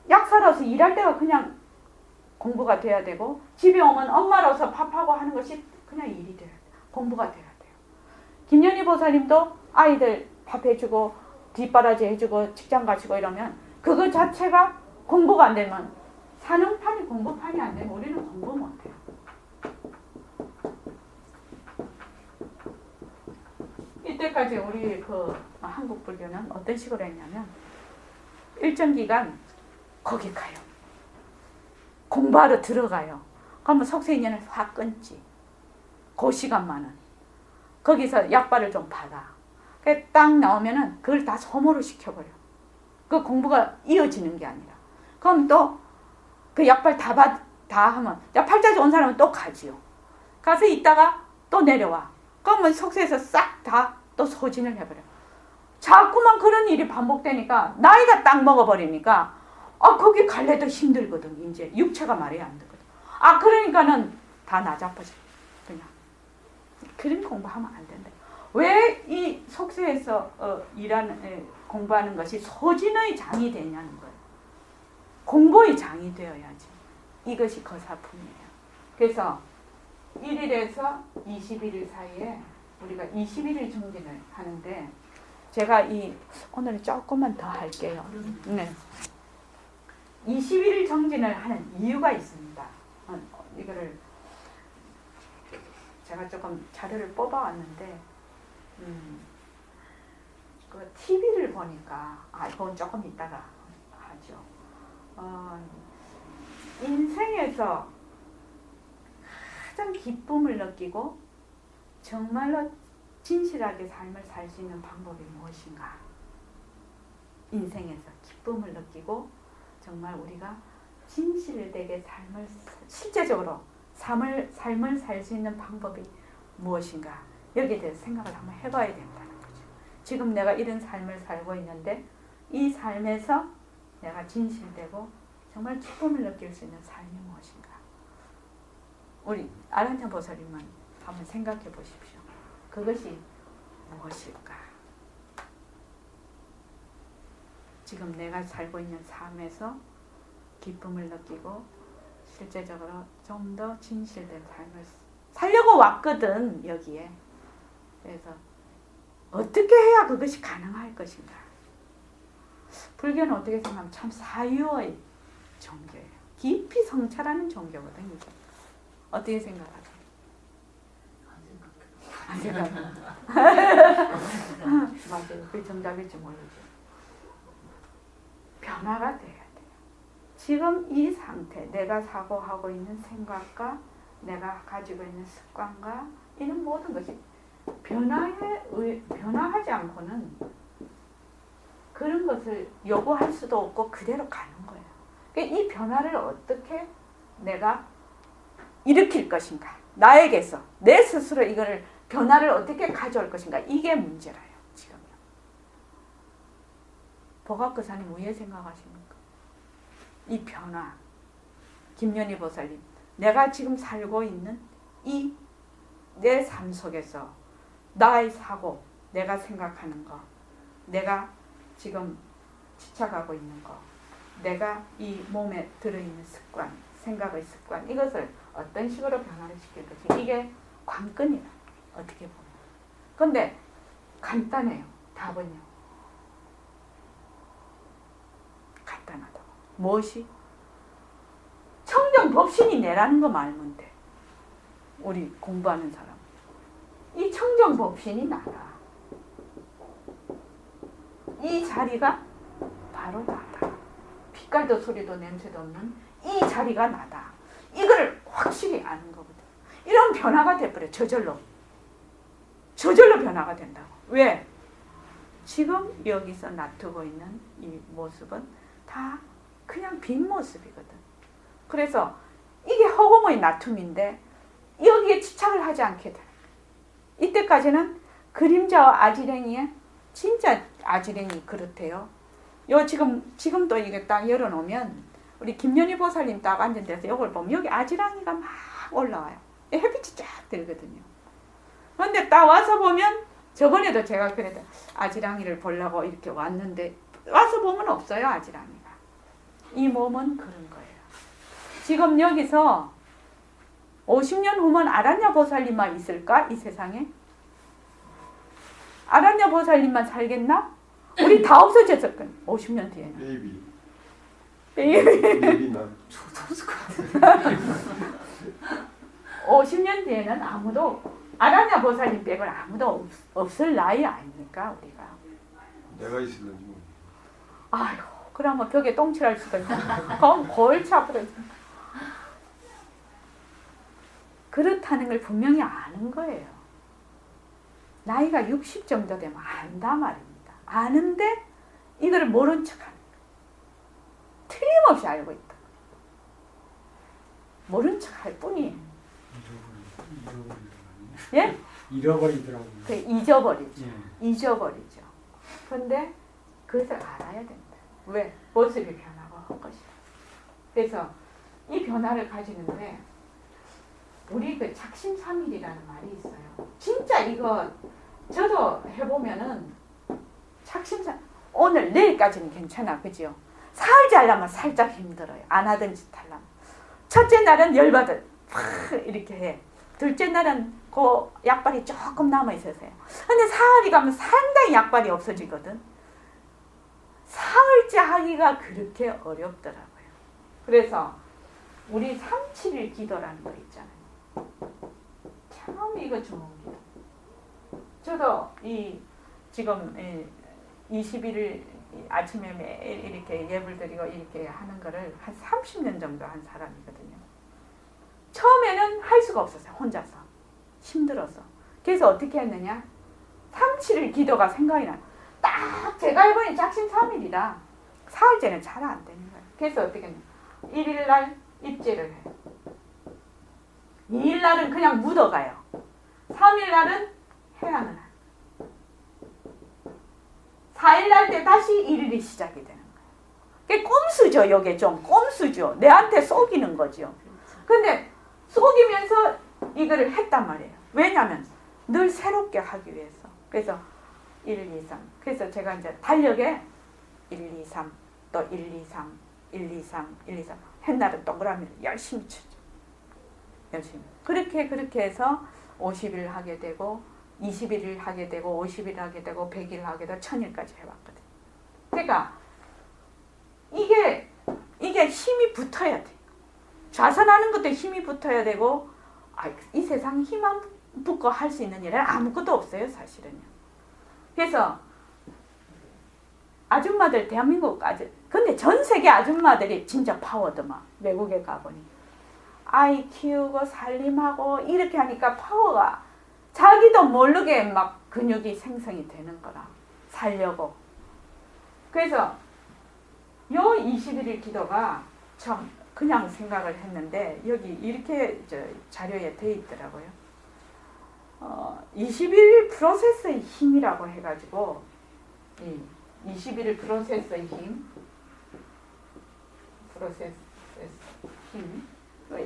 약사로서 일할 때가 그냥 공부가 돼야 되고 집에 오면 엄마로서 밥하고 하는 것이 그냥 일이 돼야 돼요. 공부가 돼야 돼요. 김연희 보살님도 아이들 밥 해주고 뒷바라지 해주고 직장 가시고 이러면 그거 자체가 공부가 안 되면 사능판이 공부판이 안 되면 우리는 공부 못해요. 이때까지 우리 그 한국 불교는 어떤 식으로 했냐면 일정 기간 거기 가요. 공부하러 들어가요. 그러면 속세인연을 확 끊지. 그 시간만은. 거기서 약발을 좀 받아. 딱 나오면은 그걸 다 소모를 시켜버려. 그 공부가 이어지는 게 아니라. 그럼 또 그 약발 다 하면, 팔자지 온 사람은 또 가지요. 가서 있다가 또 내려와. 그러면 속세에서 싹 다 또 소진을 해버려. 자꾸만 그런 일이 반복되니까 나이가 딱 먹어버리니까 거기 갈래도 힘들거든. 이제 육체가 말이 안 되거든. 그러니까는 다 나자빠져. 그냥 그런 공부하면 안 된다. 왜 이 속세에서 공부하는 것이 소진의 장이 되냐는 거예요. 공부의 장이 되어야지. 이것이 거사품이에요. 그래서 1일에서 21일 사이에 우리가 21일 정진을 하는데 제가 오늘 조금만 더 할게요. 네. 21일 정진을 하는 이유가 있습니다. 이거를 제가 조금 자료를 뽑아왔는데 그 TV를 보니까 이건 조금 이따가 하죠. 인생에서 가장 기쁨을 느끼고 정말로 진실하게 삶을 살 수 있는 방법이 무엇인가? 인생에서 기쁨을 느끼고 정말 우리가 진실되게 실제적으로 삶을 살 수 있는 방법이 무엇인가? 여기에 대해서 생각을 한번 해봐야 된다는 거죠. 지금 내가 이런 삶을 살고 있는데 이 삶에서 내가 진실되고 정말 기쁨을 느낄 수 있는 삶이 무엇인가? 우리 아란야 보살님만 한번 생각해 보십시오. 그것이 무엇일까? 지금 내가 살고 있는 삶에서 기쁨을 느끼고 실제적으로 좀 더 진실된 삶을 살려고 왔거든 여기에. 그래서 어떻게 해야 그것이 가능할 것인가. 불교는 어떻게 생각하면 참 사유의 종교예요. 깊이 성찰하는 종교거든요. 이게. 어떻게 생각하세요? 안 생각해요. 맞아요. 그게 정답일지 모르죠. 변화가 돼야 돼요. 지금 이 상태, 내가 사고하고 있는 생각과 내가 가지고 있는 습관과 이런 모든 것이 변화하지 않고는 그런 것을 요구할 수도 없고 그대로 가는 거예요. 그러니까 이 변화를 어떻게 내가 일으킬 것인가. 나에게서 내 스스로 이거를 변화를 어떻게 가져올 것인가. 이게 문제라요. 지금요. 보각거사님 왜 생각하십니까? 이 변화. 김연희 보살님. 내가 지금 살고 있는 이 내 삶 속에서 나의 사고, 내가 생각하는 거, 내가 지금 지쳐가고 있는 거, 내가 이 몸에 들어있는 습관, 생각의 습관, 이것을 어떤 식으로 변화를 시킬 것인가. 이게 관건이다. 어떻게 보면. 근데 간단해요. 답은요. 간단하다고. 무엇이? 청정법신이 내라는 거 말면 돼. 우리 공부하는 사람. 이 청정법신이 나다. 이 자리가 바로 나다. 빛깔도 소리도 냄새도 없는 이 자리가 나다. 이거를 확실히 아는 거거든. 이런 변화가 돼버려. 저절로. 저절로 변화가 된다고. 왜? 지금 여기서 놔두고 있는 이 모습은 다 그냥 빈 모습이거든. 그래서 이게 허공의 놔툼인데 여기에 집착을 하지 않게 돼. 이때까지는 그림자와 아지랭이에 진짜 아지랭이 그렇대요. 요 지금도 이게 딱 열어놓으면 우리 김연희 보살님 딱 앉은 데서 이걸 보면 여기 아지랑이가 막 올라와요. 햇빛이 쫙 들거든요. 그런데 딱 와서 보면 저번에도 제가 그래도 아지랑이를 보려고 이렇게 왔는데 와서 보면 없어요. 아지랑이가. 이 몸은 그런 거예요. 지금 여기서 50년 후면 아란야 보살님만 있을까? 이 세상에? 아란야 보살님만 살겠나? 우리 다 없어졌을 거야. 50년 뒤에는. 베이비 난. 저도 없을 것 같아요. 50년 뒤에는 아무도 아란야 보살님 빼고 아무도 없을 나이 아닙니까? 우리가. 내가 있을런지 모르겠어. 아이고, 그러면 벽에 똥칠할 수도 있고 그럼 골치 아프다. 그렇다는 걸 분명히 아는 거예요. 나이가 60 정도 되면 안다 말입니다. 아는데 이거를 모른 척하는 거예요. 틀림없이 알고 있다. 모른 척할 뿐이에요. 예? 잃어버리더라고요. 그 잊어버리죠. 예. 잊어버리죠. 그런데 그것을 알아야 된다. 왜? 모습이 변하고 한 것이다. 그래서 이 변화를 가지는데 우리 그 착심삼일이라는 말이 있어요. 진짜 이거 저도 해보면은 착심삼 오늘 내일까지는 괜찮아, 그지요? 사흘 자려면 살짝 힘들어요. 안 하던 짓 하려면. 첫째 날은 열받아, 이렇게 해. 둘째 날은 그 약발이 조금 남아 있어서 해요. 근데 사흘이 가면 상당히 약발이 없어지거든. 사흘째 하기가 그렇게 어렵더라고요. 그래서 우리 3-7일 기도라는 거 있잖아요. 참 이거 좋은 기도. 저도 이 지금 21일 아침에 매일 이렇게 예불 드리고 이렇게 하는 거를 한 30년 정도 한 사람이거든요. 처음에는 할 수가 없었어요. 혼자서. 힘들어서. 그래서 어떻게 했느냐? 3-7일 기도가 생각이 나요. 딱 제가 해보니 작심삼일이라 사흘째는 잘 안 되는 거예요. 그래서 어떻게 했냐? 1일날 입제를 해요. 2일날은 그냥 묻어가요. 3일날은 해양을 해요. 4일날 때 다시 1일이 시작이 되는 거예요. 그게 꼼수죠. 이게 좀 꼼수죠. 내한테 속이는 거죠. 근데 속이면서 이거를 했단 말이에요. 왜냐하면 늘 새롭게 하기 위해서. 그래서 1, 2, 3. 그래서 제가 이제 달력에 1, 2, 3, 또 1, 2, 3, 1, 2, 3, 1, 2, 3. hen날은 동그라미를 열심히 치죠. 열심히. 그렇게 해서 50일 하게 되고 21일 하게 되고 50일 하게 되고 100일 하게 되고 1000일까지 해왔거든. 그러니까 이게 힘이 붙어야 돼. 좌선하는 것도 힘이 붙어야 되고 이 세상 힘만 붙고 할 수 있는 일은 아무것도 없어요, 사실은요. 그래서 아줌마들 대한민국까지 근데 전 세계 아줌마들이 진짜 파워더만 외국에 가보니 아이 키우고 살림하고 이렇게 하니까 파워가 자기도 모르게 막 근육이 생성이 되는 거라 살려고. 그래서 요 21일 기도가 참 그냥 생각을 했는데 여기 이렇게 자료에 돼 있더라고요. 21일 프로세스의 힘이라고 해가지고 21일 프로세스의 힘,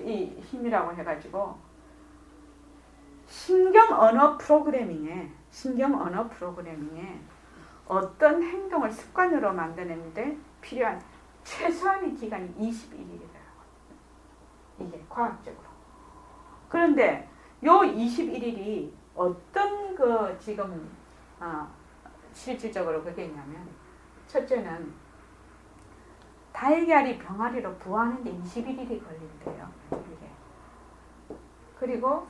이 힘이라고 해가지고 신경 언어 프로그래밍에 어떤 행동을 습관으로 만드는데 필요한 최소한의 기간이 21일이더라고요. 이게 과학적으로. 그런데 요 21일이 어떤 그 지금 실질적으로 그게 있냐면 첫째는 달걀이 병아리로 부화하는데 21일이 걸린대요. 이게. 그리고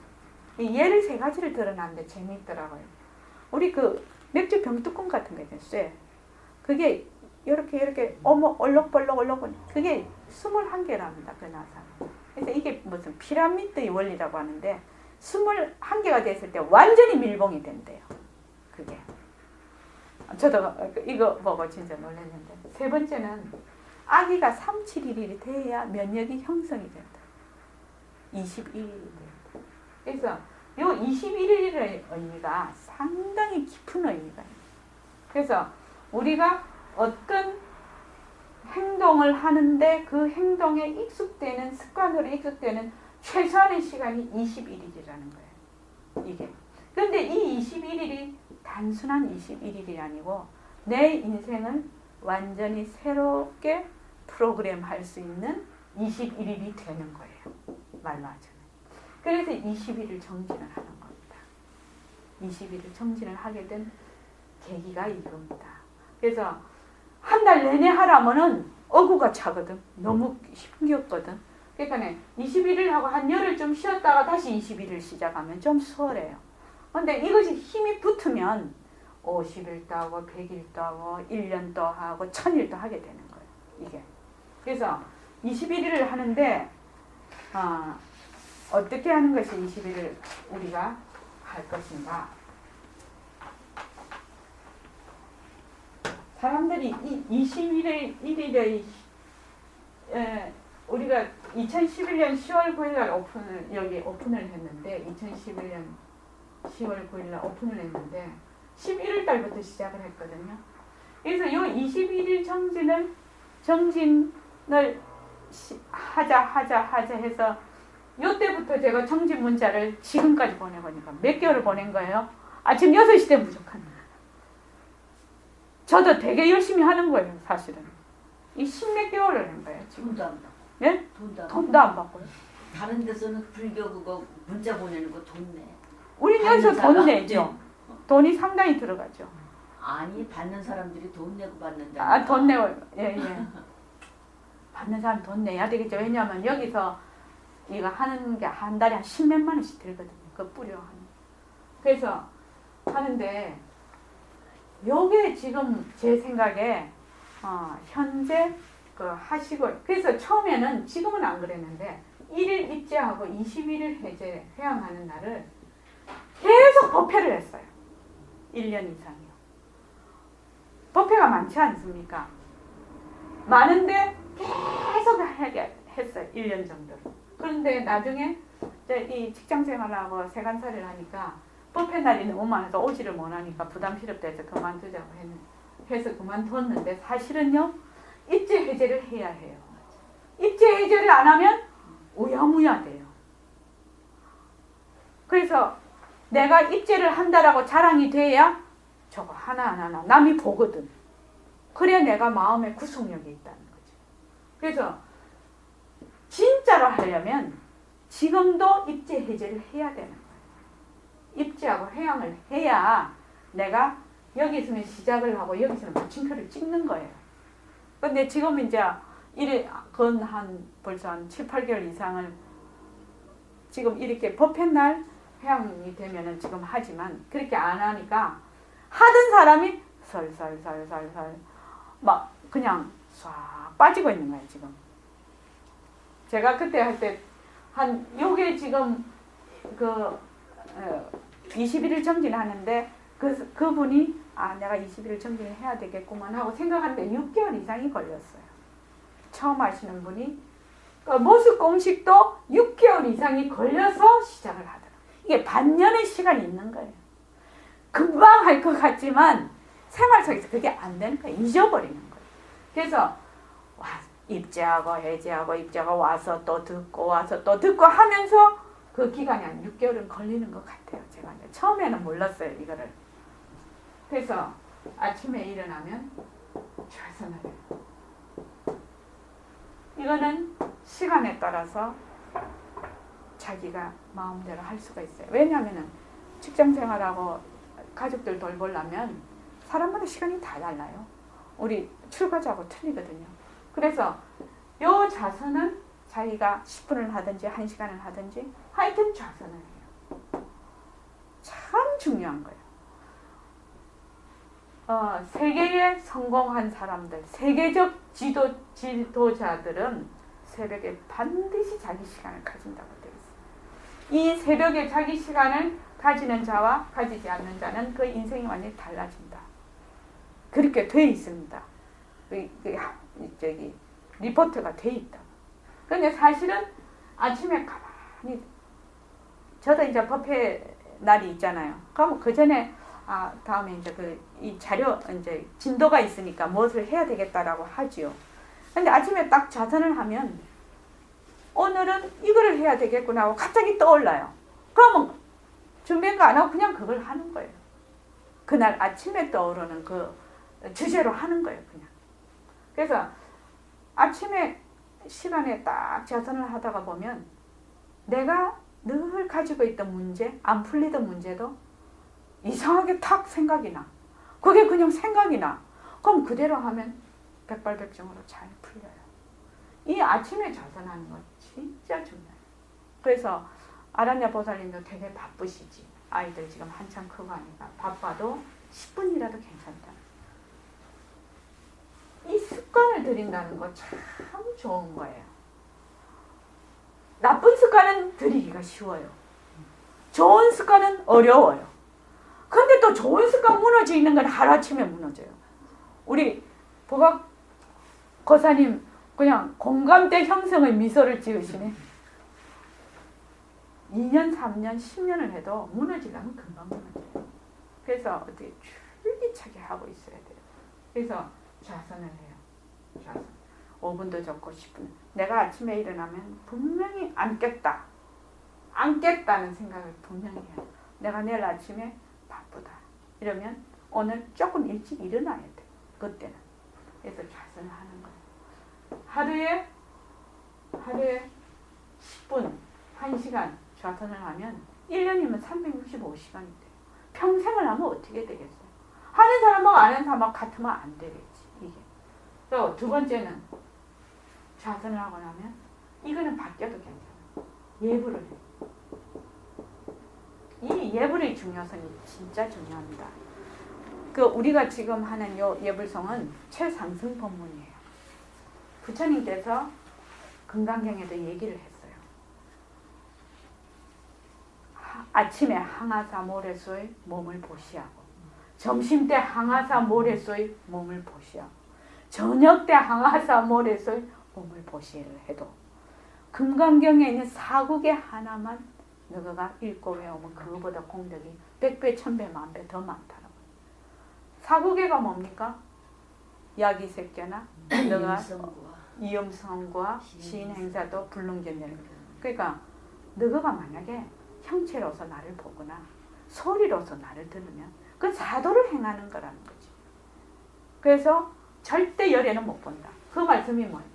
예를 세 가지를 들어놨는데 재미있더라고요. 우리 그 맥주 병뚜껑 같은 거 있어요. 그게 이렇게 얼럭벌럭 그게 21개랍니다. 그 나사. 그래서 이게 무슨 피라미드의 원리라고 하는데 21개가 됐을 때 완전히 밀봉이 된대요. 그게. 저도 이거 보고 진짜 놀랐는데. 세 번째는 아기가 3, 7일이 돼야 면역이 형성이 된다. 21일이 된다. 그래서 요 21일의 의미가 상당히 깊은 의미가 있어요. 그래서 우리가 어떤 행동을 하는데 그 행동에 익숙되는 습관으로 익숙되는 최소한의 시간이 21일이라는 거예요. 이게. 그런데 이 21일이 단순한 21일이 아니고 내 인생을 완전히 새롭게 프로그램할 수 있는 21일이 되는 거예요. 말로 하자면. 그래서 21일 정진을 하는 겁니다. 21일 정진을 하게 된 계기가 이겁니다. 그래서 한 달 내내 하라면은 어구가 차거든. 너무 힘겹거든. 그러니까 21일 하고 한 열흘 좀 쉬었다가 다시 21일 시작하면 좀 수월해요. 근데 이것이 힘이 붙으면 50일도 하고 100일도 하고 1년도 하고 1000일도 하게 되는 거예요. 이게. 그래서 21일을 하는데 어떻게 하는 것이 21일 우리가 할 것인가? 사람들이 이 21일의 우리가 2011년 10월 9일날 여기 오픈을 했는데 2011년 10월 9일날 오픈을 했는데 11월 달부터 시작을 했거든요. 그래서 이 21일 정진을 하자 해서 요때부터 제가 정진 문자를 지금까지 보내보니까 몇 개월을 보낸 거예요. 아침 6시 때 무조건. 저도 되게 열심히 하는 거예요, 사실은. 이 10몇 개월을 한 거예요, 지금. 돈도 안 받고. 예? 돈도 안 받고. 받고요. 다른 데서는 불교 그거 문자 보내는 거 돈 내. 우리 여기서 받는 돈 사람들이- 내죠. 돈이 상당히 들어가죠. 아니 받는 사람들이 돈 내고 받는다. 아, 돈 내고, 예. 받는 사람 돈 내야 되겠죠. 왜냐하면 여기서 이거 하는 게 한 달에 한 10몇만 원씩 들거든요. 그 뿌려 하는. 그래서 하는데, 요게 지금 제 생각에, 현재 그 하시고, 그래서 처음에는 지금은 안 그랬는데, 1일 입제하고 21일 해제, 회항하는 날을 계속 법회를 했어요. 1년 이상이요. 법회가 많지 않습니까? 많은데 계속 하게 했어요. 1년 정도로. 그런데 나중에 이 직장생활하고 세간살이를 하니까 법회 날이 너무 많아서 오지를 못하니까 부담스럽다 해서 그만두자고 해서 그만뒀는데 사실은요. 입제 해제를 해야 해요. 입제 해제를 안 하면 우야무야 돼요. 그래서 내가 입제를 한다라고 자랑이 돼야 저거 하나하나 남이 보거든. 그래야 내가 마음의 구속력이 있다는 거지. 그래서 진짜로 하려면 지금도 입지 해제를 해야 되는 거예요. 입지하고 회양을 해야 내가 여기서는 시작을 하고 여기서는 마침표를 찍는 거예요. 근데 지금 이제 벌써 한 7, 8개월 이상을 지금 이렇게 법회날 회양이 되면은 지금 하지만 그렇게 안 하니까 하던 사람이 설설설설설 막 그냥 싹 빠지고 있는 거예요, 지금. 제가 그때 할 때 요게 지금 21일 정진하는데 그분이 내가 21일 정진을 해야 되겠구만 하고 생각하는데 6개월 이상이 걸렸어요. 처음 하시는 분이 모습 공식도 6개월 이상이 걸려서 시작을 하더라고요. 이게 반년의 시간이 있는 거예요. 금방 할 것 같지만 생활 속에서 그게 안 되는 거예요. 잊어버리는 거예요. 그래서 입지하고 해제하고 입지하고 와서 또 듣고 하면서 그 기간이 한 6개월은 걸리는 것 같아요. 제가 처음에는 몰랐어요, 이거를. 그래서 아침에 일어나면 좌선을 해요. 이거는 시간에 따라서 자기가 마음대로 할 수가 있어요. 왜냐하면 직장 생활하고 가족들 돌보려면 사람마다 시간이 다 달라요. 우리 출가자하고 틀리거든요. 그래서 요 좌선은 자기가 10분을 하든지 1시간을 하든지 하여튼 좌선을 해요. 참 중요한 거예요. 세계에 성공한 사람들, 세계적 지도자들은 새벽에 반드시 자기 시간을 가진다고 되어 있어요. 이 새벽에 자기 시간을 가지는 자와 가지지 않는 자는 그 인생이 완전히 달라진다. 그렇게 되어 있습니다. 리포트가 되어 있다. 근데 사실은 아침에 가만히 저도 이제 법회 날이 있잖아요. 그럼 그 전에 다음에 이제 이 자료 이제 진도가 있으니까 무엇을 해야 되겠다라고 하지요. 근데 아침에 딱 좌선을 하면 오늘은 이거를 해야 되겠구나 하고 갑자기 떠올라요. 그러면 준비한 거 안 하고 그냥 그걸 하는 거예요. 그날 아침에 떠오르는 그 주제로 하는 거예요, 그냥. 그래서 아침에 시간에 딱 좌선을 하다가 보면 내가 늘 가지고 있던 문제, 안 풀리던 문제도 이상하게 탁 생각이 나. 그게 그냥 생각이 나. 그럼 그대로 하면 백발백중으로 잘 풀려요. 이 아침에 좌선하는 건 진짜 중요해요. 그래서 아란야 보살님도 되게 바쁘시지. 아이들 지금 한참 크고 하니까 바빠도 10분이라도 괜찮다. 이 습관을 들인다는 거 참 좋은 거예요. 나쁜 습관은 들이기가 쉬워요. 좋은 습관은 어려워요. 근데 또 좋은 습관 무너져 있는 건 하루아침에 무너져요. 우리 보각 거사님 그냥 공감대 형성의 미소를 지으시네. 2년, 3년, 10년을 해도 무너지려면 금방 무너져요. 그래서 어떻게 줄기차게 하고 있어야 돼요. 그래서 좌선을 해요. 좌선. 5분도 적고 10분. 내가 아침에 일어나면 분명히 안 깼다. 안 깼다는 생각을 분명히 해요. 내가 내일 아침에 바쁘다. 이러면 오늘 조금 일찍 일어나야 돼. 그때는. 그래서 좌선을 하는 거예요. 하루에 10분, 1시간 좌선을 하면 1년이면 365시간이 돼요. 평생을 하면 어떻게 되겠어요? 하는 사람하고 안 하는 사람하고 같으면 안 되겠지. 이게. 또 두 번째는 좌선을 하고 나면 이거는 바뀌어도 괜찮아요. 예불을 해요. 이 예불의 중요성이 진짜 중요합니다. 우리가 지금 하는 요 예불성은 최상승 법문이에요. 부처님께서 금강경에도 얘기를 했어요. 아침에 항아사 모래소의 몸을 보시하고 점심때 항아사 모래소의 몸을 보시하고 저녁때 항아사 모래소의 몸을 보시를 해도 금강경에 있는 사국의 하나만 너가 읽고 외우면 그거보다功德이 100배, 1000배, 10,000배 더 많다는 거예요. 사국의가 뭡니까? 야기색견나 너가 이음성과 시인행사도 불능견되는 거예요. 그러니까 너가 만약에 형체로서 나를 보거나 소리로서 나를 들으면 그 사도를 행하는 거라는 거지. 그래서 절대 열에는 못 본다. 그 말씀이 뭐예요?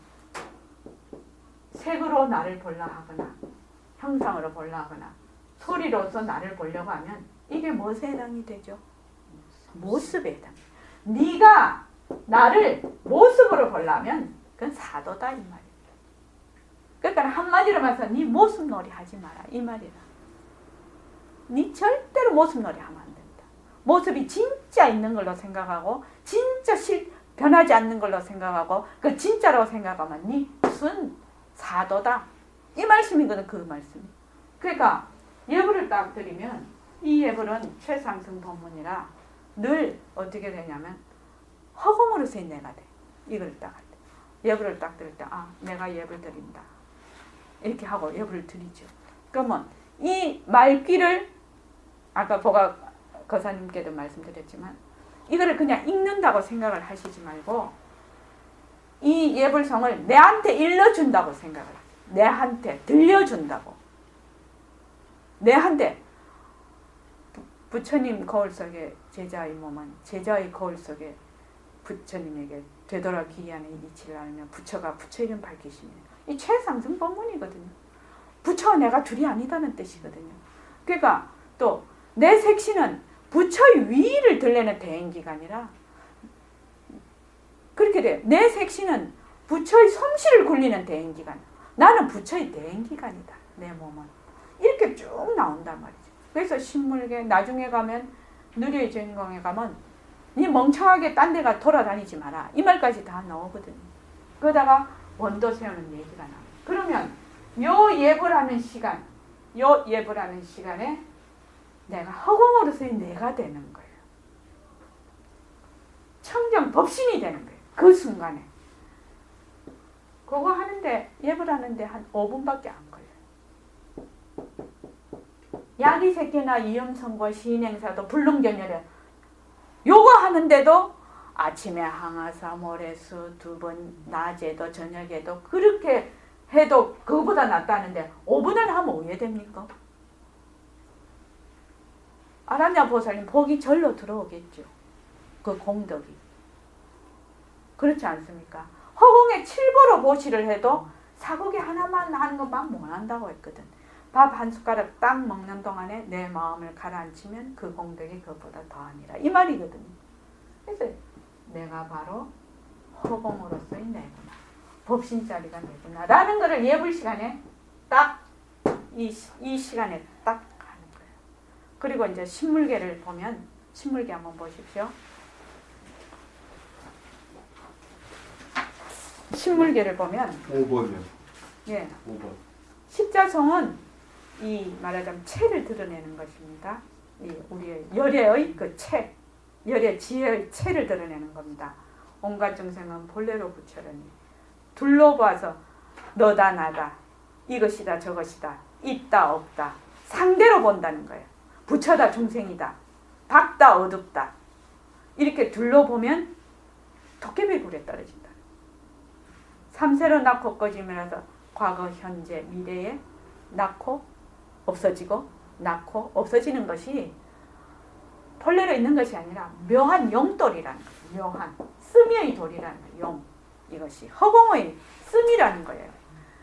색으로 나를 보려 하거나 형상으로 보려 하거나 소리로서 나를 보려고 하면 이게 무엇에 해당이 되죠? 모습에 해당. 네가 나를 모습으로 보려면 그건 사도다 이 말이야. 그러니까 한마디로 말해서 네 모습놀이 하지 마라 이 말이라. 네 절대로 모습놀이 하면 안 된다. 모습이 진짜 있는 걸로 생각하고 진짜 변하지 않는 걸로 생각하고 그 진짜라고 생각하면 네 순 사도다 이 말씀이거든. 그 말씀이. 그러니까 예불을 딱 드리면 이 예불은 최상승 법문이라 늘 어떻게 되냐면 허공으로서의 내가 돼. 이걸 딱 할 때. 예불을 딱 드릴 때 내가 예불 드린다. 이렇게 하고 예불을 드리죠. 그러면 이 말귀를 아까 보가 거사님께도 말씀드렸지만 이거를 그냥 읽는다고 생각을 하시지 말고 이 예불성을 내한테 일러준다고 생각을 하세요. 내한테 들려준다고. 내한테 부처님 거울 속에 제자의 몸은 제자의 거울 속에 부처님에게 되돌아 기이하는 이치를 알면 부처가 부처 이름 밝히시면 이 최상승 법문이거든요. 부처와 내가 둘이 아니다는 뜻이거든요. 그러니까 또 내 색신은 부처의 위를 들려는 대행기가 그렇게 돼요. 내 색신은 부처의 솜씨를 굴리는 대행기관. 나는 부처의 대행기관이다. 내 몸은. 이렇게 쭉 나온단 말이죠. 그래서 신물계 나중에 가면 누리의 주인공에 가면 니 멍청하게 딴 데가 돌아다니지 마라. 이 말까지 다 나오거든요. 그러다가 원도 세우는 얘기가 나와요. 그러면 요 예불하는 시간에 내가 허공으로서의 내가 되는 거예요. 청정 법신이 되는 거예요. 그 순간에. 그거 하는데 예불하는데 한 5분밖에 안 걸려요. 야기새끼나 이음선고 시인행사도 불능견열에 요거 하는데도 아침에 항아사 모래수 2번 낮에도 저녁에도 그렇게 해도 그거보다 낫다는데 5분을 하면 오해됩니까? 아라냐 보살님 복이 절로 들어오겠죠. 그 공덕이. 그렇지 않습니까? 허공에 7보로 보시를 해도 사고기 하나만 하는 것만 못한다고 했거든. 밥 한 숟가락 딱 먹는 동안에 내 마음을 가라앉히면 그 공덕이 그것보다 더하니라. 이 말이거든요. 그래서 내가 바로 허공으로서의 내구나. 법신자리가 내구나. 라는 것을 예불 시간에 딱 이 시간에 딱 하는 거예요. 그리고 이제 신물계를 보면 신물계 한번 보십시오. 신물계를 보면 5번이요. 예. 5번. 십자성은 이 말하자면 체를 드러내는 것입니다. 이 우리의 열애의 그 체, 열애 지혜의 체를 드러내는 겁니다. 온갖众생은 본래로 부처라니 둘러봐서 너다 나다 이것이다 저것이다 있다 없다 상대로 본다는 거예요. 부처다 중생이다 밝다 어둡다 이렇게 둘러보면 도깨비 굴에 떨어진다. 삼세로 낳고 꺼지면서 과거 현재 미래에 낳고 없어지고 낳고 없어지는 것이 본래로 있는 것이 아니라 묘한 용돌이라는 거예요. 묘한 쓰미의 돌이라는 거예요. 용. 이것이 허공의 쓰미라는 거예요.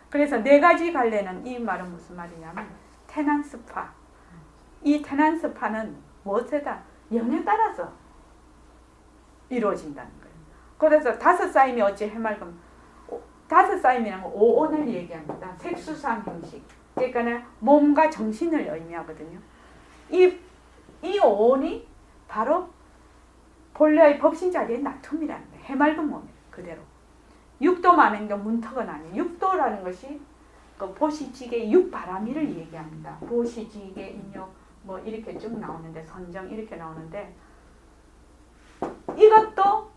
그래서 4가지 갈래는 이 말은 무슨 말이냐면 태난스파. 이 태난스파는 무엇에다? 영에 따라서 이루어진다는 거예요. 그래서 5쌓임이 어찌 해맑음 5쌓임이라는 건 5온을 얘기합니다. 색수상 형식. 그러니까 몸과 정신을 의미하거든요. 이 5온이 바로 본래의 법신자리의 나툼이라는 거예요. 해맑은 몸이에요. 그대로. 육도 많은 게 문턱은 아니에요. 육도라는 것이 그 보시지계 육바라미를 얘기합니다. 보시지계 인욕 뭐 이렇게 쭉 나오는데 선정 이렇게 나오는데 이것도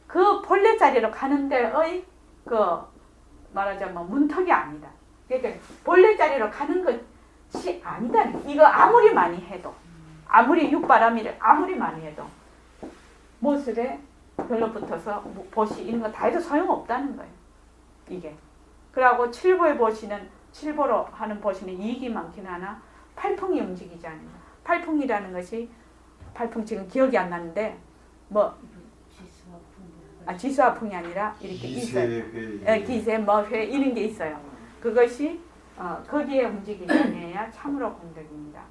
그 본래 자리로 가는 데의 그 말하자면 문턱이 아니다. 그러니까 본래 자리로 가는 것이 아니다. 이거 아무리 많이 해도 아무리 육바라미를 아무리 많이 해도 모습에 별로 붙어서 보시 이런 거 다 해도 소용없다는 거예요. 이게. 그러고 7보의 보시는 7보로 하는 보시는 이익이 많긴 하나 팔풍이 움직이지 않는 거예요. 팔풍이라는 것이 팔풍 지금 기억이 안 나는데 뭐 지수화풍이 아니라 이렇게 있어요. 기세회. 기세, 회 이런 게 있어요. 그것이 거기에 움직임이 아니어야 참으로 공덕입니다.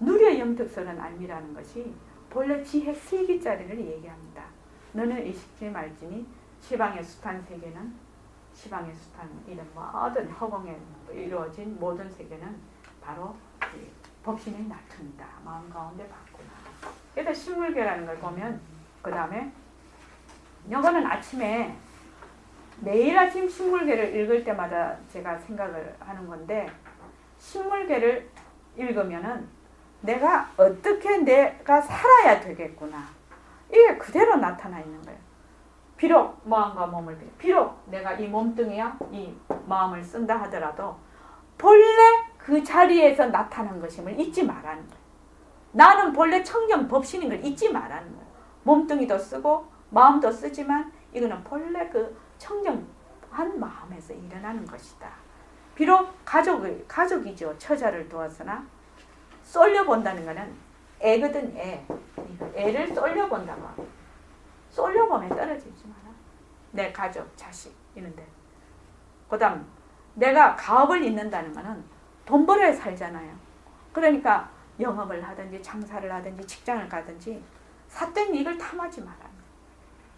누려 영특설은 알미라는 것이 본래 지혜 세기짜리를 얘기합니다. 너는 의식지 말지니 시방의 숱한 세계는 시방의 숱한 이런 모든 허공에 이루어진 모든 세계는 바로 법신의 나트입니다. 마음 가운데 봤구나. 그래서 신물계라는 걸 보면 그 다음에 이거는 아침에 매일 아침 신물계를 읽을 때마다 제가 생각을 하는 건데 신물계를 읽으면은 내가 어떻게 내가 살아야 되겠구나. 이게 그대로 나타나 있는 거예요. 비록 마음과 몸을 비록 내가 이 몸뚱이야 이 마음을 쓴다 하더라도 본래 그 자리에서 나타난 것임을 잊지 말라는 거예요. 나는 본래 청정 법신인 걸 잊지 말라는 거예요. 몸뚱이도 쓰고 마음도 쓰지만 이거는 본래 그 청정한 마음에서 일어나는 것이다. 비록 가족이죠. 처자를 두었으나 쏠려 본다는 것은 애거든 애. 애를 쏠려 본다고. 쏠려 보면 떨어지지 마라. 내 가족, 자식 이런데. 그다음 내가 가업을 잇는다는 것은 돈 벌어야 살잖아요. 그러니까 영업을 하든지 장사를 하든지 직장을 가든지 삿된 이익을 탐하지 마라.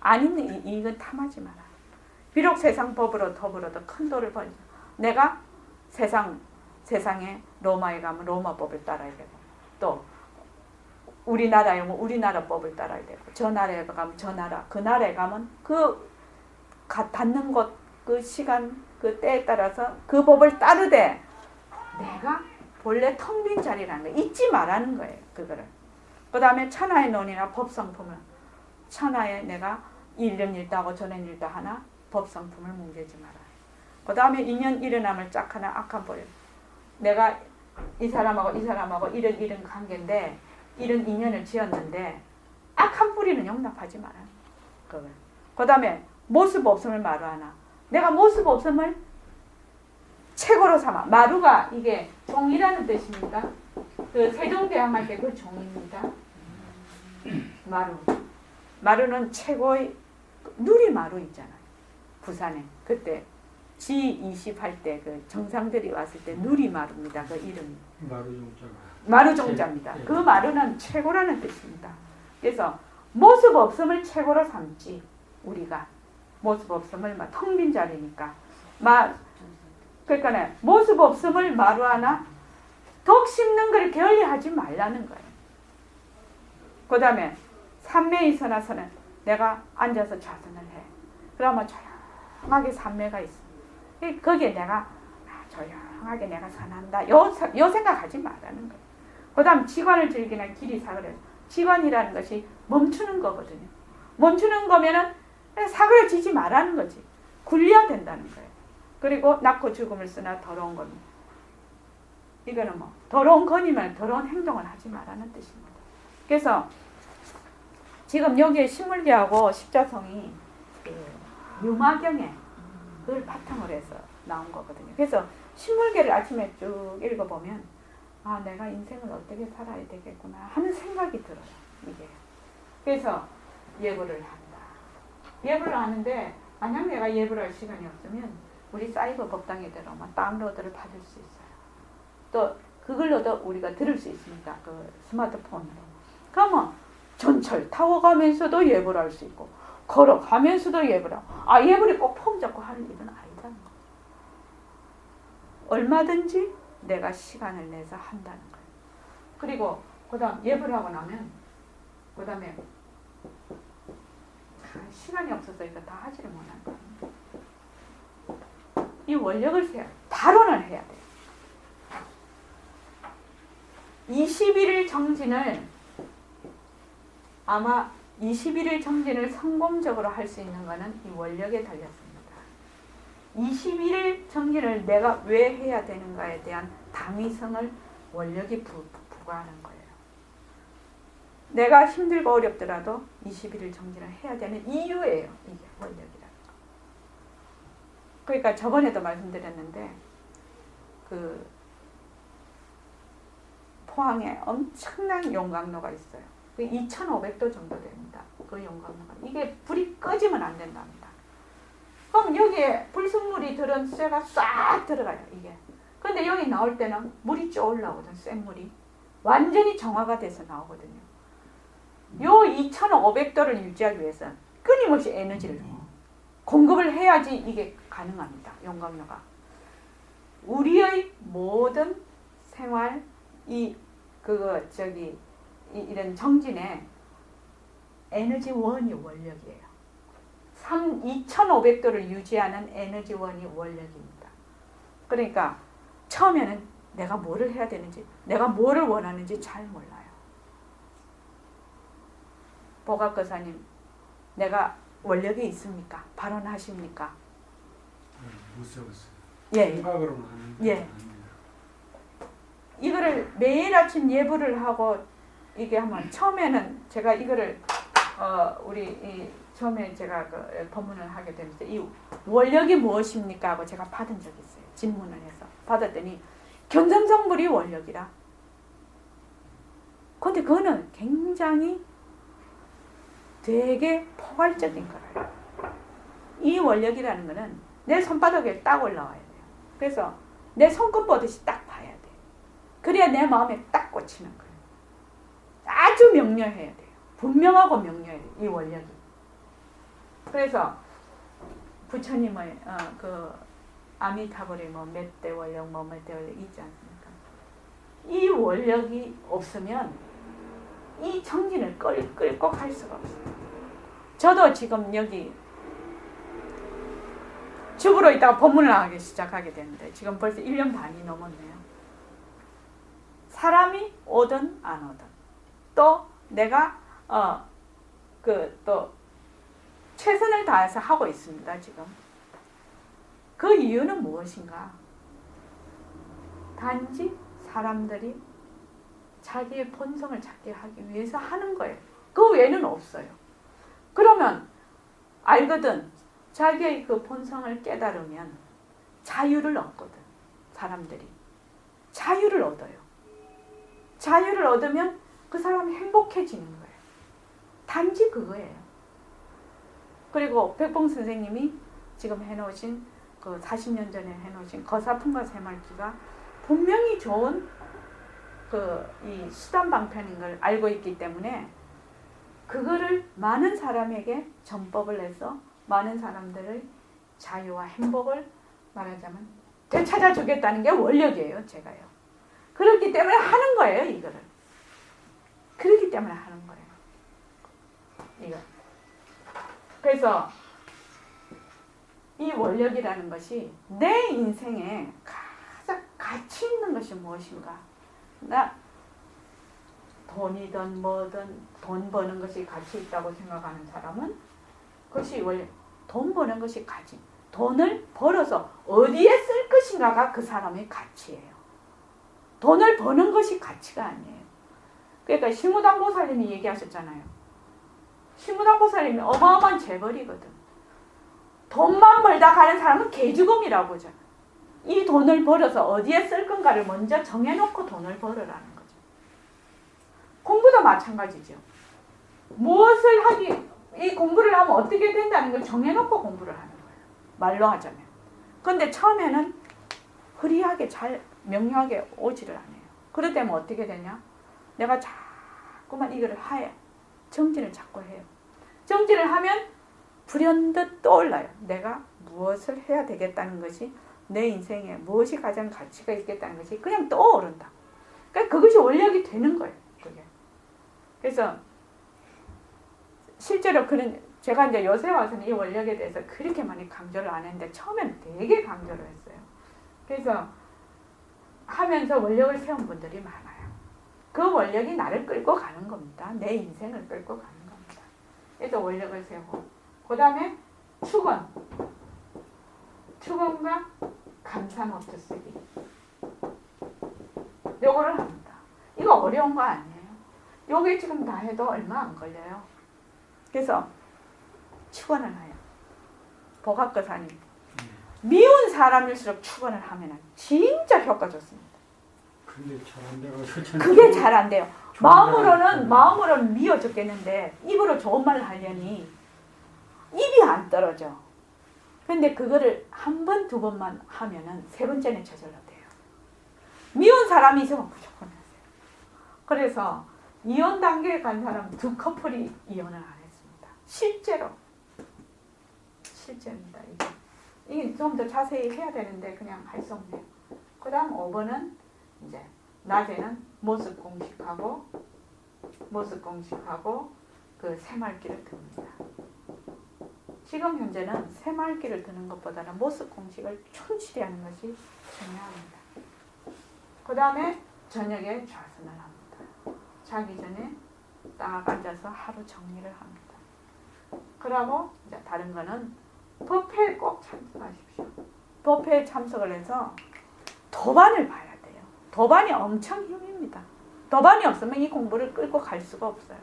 안 있는 이익은 탐하지 마라. 비록 세상 법으로 더불어도 큰 돈을 벌자. 내가 세상에 로마에 가면 로마법을 따라야 되고 또 우리나라에 오면 우리나라 법을 따라야 되고 저 나라에 가면 저 나라 그 나라에 가면 그 닿는 곳 그 시간 그 때에 따라서 그 법을 따르되 내가 본래 텅 빈 자리라는 거 잊지 말라는 거예요. 그거를. 그 다음에 천하의 논이나 법성품을 천하에 내가 이런 일도 하고 저런 일도 하나 법성품을 뭉개지 마라. 그 다음에 인연 일어남을 짝하나 악한 뿌리. 내가 이 사람하고 이런 관계인데 이런 인연을 지었는데 악한 뿌리는 용납하지 마라. 그 다음에 모습 없음을 마루하나. 내가 모습 없음을 최고로 삼아. 마루가 이게 종이라는 뜻입니까? 그 세종대왕할 때 그 종입니다. 마루는 최고의 누리마루 있잖아요. 부산에 그때 G20 할 때 그 정상들이 왔을 때 누리마루입니다. 그 이름이. 마루종자입니다. 그 마루는 최고라는 뜻입니다. 그래서 모습 없음을 최고로 삼지 우리가 모습 없음을 텅 빈 자리니까 그러니까 모습 없음을 마루하나 독 심는 걸 게을리하지 말라는 거예요. 그 다음에 삼매에 있어나서는 내가 앉아서 좌선을 해. 그러면 조용하게 삼매가 있어. 거기에 내가 조용하게 내가 선한다. 요 생각하지 말라는 거예요. 그 다음 지관을 즐기는 길이 사그려. 지관이라는 것이 멈추는 거거든요. 멈추는 거면은 사그려지지 말라는 거지. 굴려야 된다는 거예요. 그리고 낳고 죽음을 쓰나 더러운 것. 이거는 더러운 건이면 더러운 행동을 하지 말라는 뜻입니다. 그래서 지금 여기에 신물계하고 십자성이 유마경에 그걸 바탕으로 해서 나온 거거든요. 그래서 신물계를 아침에 쭉 읽어보면 내가 인생을 어떻게 살아야 되겠구나 하는 생각이 들어요. 이게. 그래서 예불을 한다. 예불을 하는데 만약 내가 예불을 할 시간이 없으면 우리 사이버 법당에 들어오면 다운로드를 받을 수 있어요. 또 그걸로도 우리가 들을 수 있습니다. 그 스마트폰으로. 그러면 전철 타고 가면서도 예불을 할 수 있고 걸어가면서도 예불을 하고 예불이 꼭 폼 잡고 하는 일은 아니잖아. 얼마든지 내가 시간을 내서 한다는 거예요. 그리고 그 다음 예불을 하고 나면 그 다음에 시간이 없어서 이거 다 하지를 못한 거예요. 이 원력을 세야 발언을 해야 돼요. 21일 정진을 아마 21일 정진을 성공적으로 할 수 있는 것은 이 원력에 달렸습니다. 21일 정진을 내가 왜 해야 되는가에 대한 당위성을 원력이 부과하는 거예요. 내가 힘들고 어렵더라도 21일 정진을 해야 되는 이유예요. 이게 원력이라는 거. 그러니까 저번에도 말씀드렸는데 그 포항에 엄청난 용광로가 있어요. 2,500도 정도 됩니다. 그 용광로가. 이게 불이 꺼지면 안 된답니다. 그럼 여기에 불순물이 들은 쇠가 싹 들어가요. 이게. 근데 여기 나올 때는 물이 쭉 올라오거든. 센 물이. 완전히 정화가 돼서 나오거든요. 요 2500도를 유지하기 위해서 끊임없이 에너지를 공급을 해야지 이게 가능합니다. 용광로가. 우리의 모든 생활, 이런 정진에 에너지원이 원력이에요. 2500도를 유지하는 에너지원이 원력입니다. 그러니까 처음에는 내가 뭐를 해야 되는지, 내가 뭐를 원하는지 잘 몰라요. 보각거사님, 내가 원력이 있습니까? 발언하십니까? 못 써봤어요. 예. 생각으로는 하는데 예. 이거를 매일 아침 예불을 하고 이게 하면 처음에는 제가 이거를 처음에 제가 그 법문을 하게 되면서 이 원력이 무엇입니까 하고 제가 받은 적이 있어요. 질문을 해서 받았더니 견성성불이 원력이라. 근데 그거는 굉장히 되게 포괄적인 거예요. 이 원력이라는 거는 내 손바닥에 딱 올라와야 돼요. 그래서 내 손끝 보듯이 딱 봐야 돼요. 그래야 내 마음에 딱 꽂히는 거예요. 아주 명료해야 돼요. 분명하고 명료해야 돼요. 이 원력이. 그래서 부처님의 그 아미타불이 뭐 몇 대 원력, 뭐 몇 대 원력 있지 않습니까? 이 원력이 없으면 이 정진을 끌고 갈 수가 없어요. 저도 지금 여기 집으로 있다가 법문을 하기 시작하게 됐는데 지금 벌써 1년 반이 넘었네요. 사람이 오든 안 오든 또 내가 또 최선을 다해서 하고 있습니다. 지금 그 이유는 무엇인가? 단지 사람들이 자기의 본성을 찾게 하기 위해서 하는 거예요. 그 외에는 없어요. 그러면 알거든. 자기의 그 본성을 깨달으면 자유를 얻거든. 사람들이 자유를 얻어요. 자유를 얻으면 그 사람이 행복해지는 거예요. 단지 그거예요. 그리고 백봉 선생님이 지금 해놓으신 그 40년 전에 해놓으신 거사품과 새말기가 분명히 좋은 이 수단 방편인 걸 알고 있기 때문에 그거를 많은 사람에게 전법을 해서 많은 사람들의 자유와 행복을 말하자면 되찾아 주겠다는 게 원력이에요. 제가요. 그렇기 때문에 하는 거예요. 이거를. 그렇기 때문에 하는 거예요. 이거. 그래서 이 원력이라는 것이 내 인생에 가장 가치 있는 것이 무엇인가? 나 돈이든 뭐든 돈 버는 것이 가치 있다고 생각하는 사람은 그것이 원래 돈 버는 것이 가치. 돈을 벌어서 어디에 쓸 것인가가 그 사람의 가치예요. 돈을 버는 것이 가치가 아니에요. 그러니까 신무당보살님이 얘기하셨잖아요. 신무당보살님이 어마어마한 재벌이거든. 돈만 벌다 가는 사람은 개죽음이라고 하잖아. 이 돈을 벌어서 어디에 쓸 건가를 먼저 정해놓고 돈을 벌으라는 거죠. 공부도 마찬가지죠. 무엇을 이 공부를 하면 어떻게 된다는 걸 정해놓고 공부를 하는 거예요. 말로 하자면. 근데 처음에는 흐리하게 잘 명료하게 오지를 않아요. 그럴 때면 어떻게 되냐? 내가 자꾸만 이거를 정진을 자꾸 해요. 정진을 하면 불현듯 떠올라요. 내가 무엇을 해야 되겠다는 것이 내 인생에 무엇이 가장 가치가 있겠다는 것이 그냥 떠오른다. 그러니까 그것이 원력이 되는 거예요. 그게. 그래서 실제로 제가 이제 요새 와서는 이 원력에 대해서 그렇게 많이 강조를 안 했는데 처음에는 되게 강조를 했어요. 그래서 하면서 원력을 세운 분들이 많아요. 그 원력이 나를 끌고 가는 겁니다. 내 인생을 끌고 가는 겁니다. 그래서 원력을 세우고 그 다음에 축원과 감사노트 쓰기. 요거를 합니다. 이거 어려운 거 아니에요. 요게 지금 다 해도 얼마 안 걸려요. 그래서 축원을 해요. 보각거사님. 미운 사람일수록 축원을 하면 진짜 효과 좋습니다. 근데 잘 안 돼가지고 그게 잘 안 돼요. 마음으로는 미워 죽겠는데 입으로 좋은 말을 하려니 입이 안 떨어져. 근데 그거를 한 번, 두 번만 하면은 세 번째는 저절로 돼요. 미운 사람이 있으면 무조건 하세요. 그래서 이혼 단계에 간 사람 2커플이 이혼을 안 했습니다. 실제입니다. 이게 좀 더 자세히 해야 되는데 그냥 할 수 없네요. 그 다음 5번은 이제 낮에는 모습 공식하고 그 새말기를 듭니다. 지금 현재는 새말기를 드는 것보다는 모습 공식을 충실히 하는 것이 중요합니다. 그 다음에 저녁에 좌선을 합니다. 자기 전에 딱 앉아서 하루 정리를 합니다. 그러고 이제 다른 거는 법회에 꼭 참석하십시오. 법회에 참석을 해서 도반을 봐야 돼요. 도반이 엄청 힘입니다. 도반이 없으면 이 공부를 끌고 갈 수가 없어요.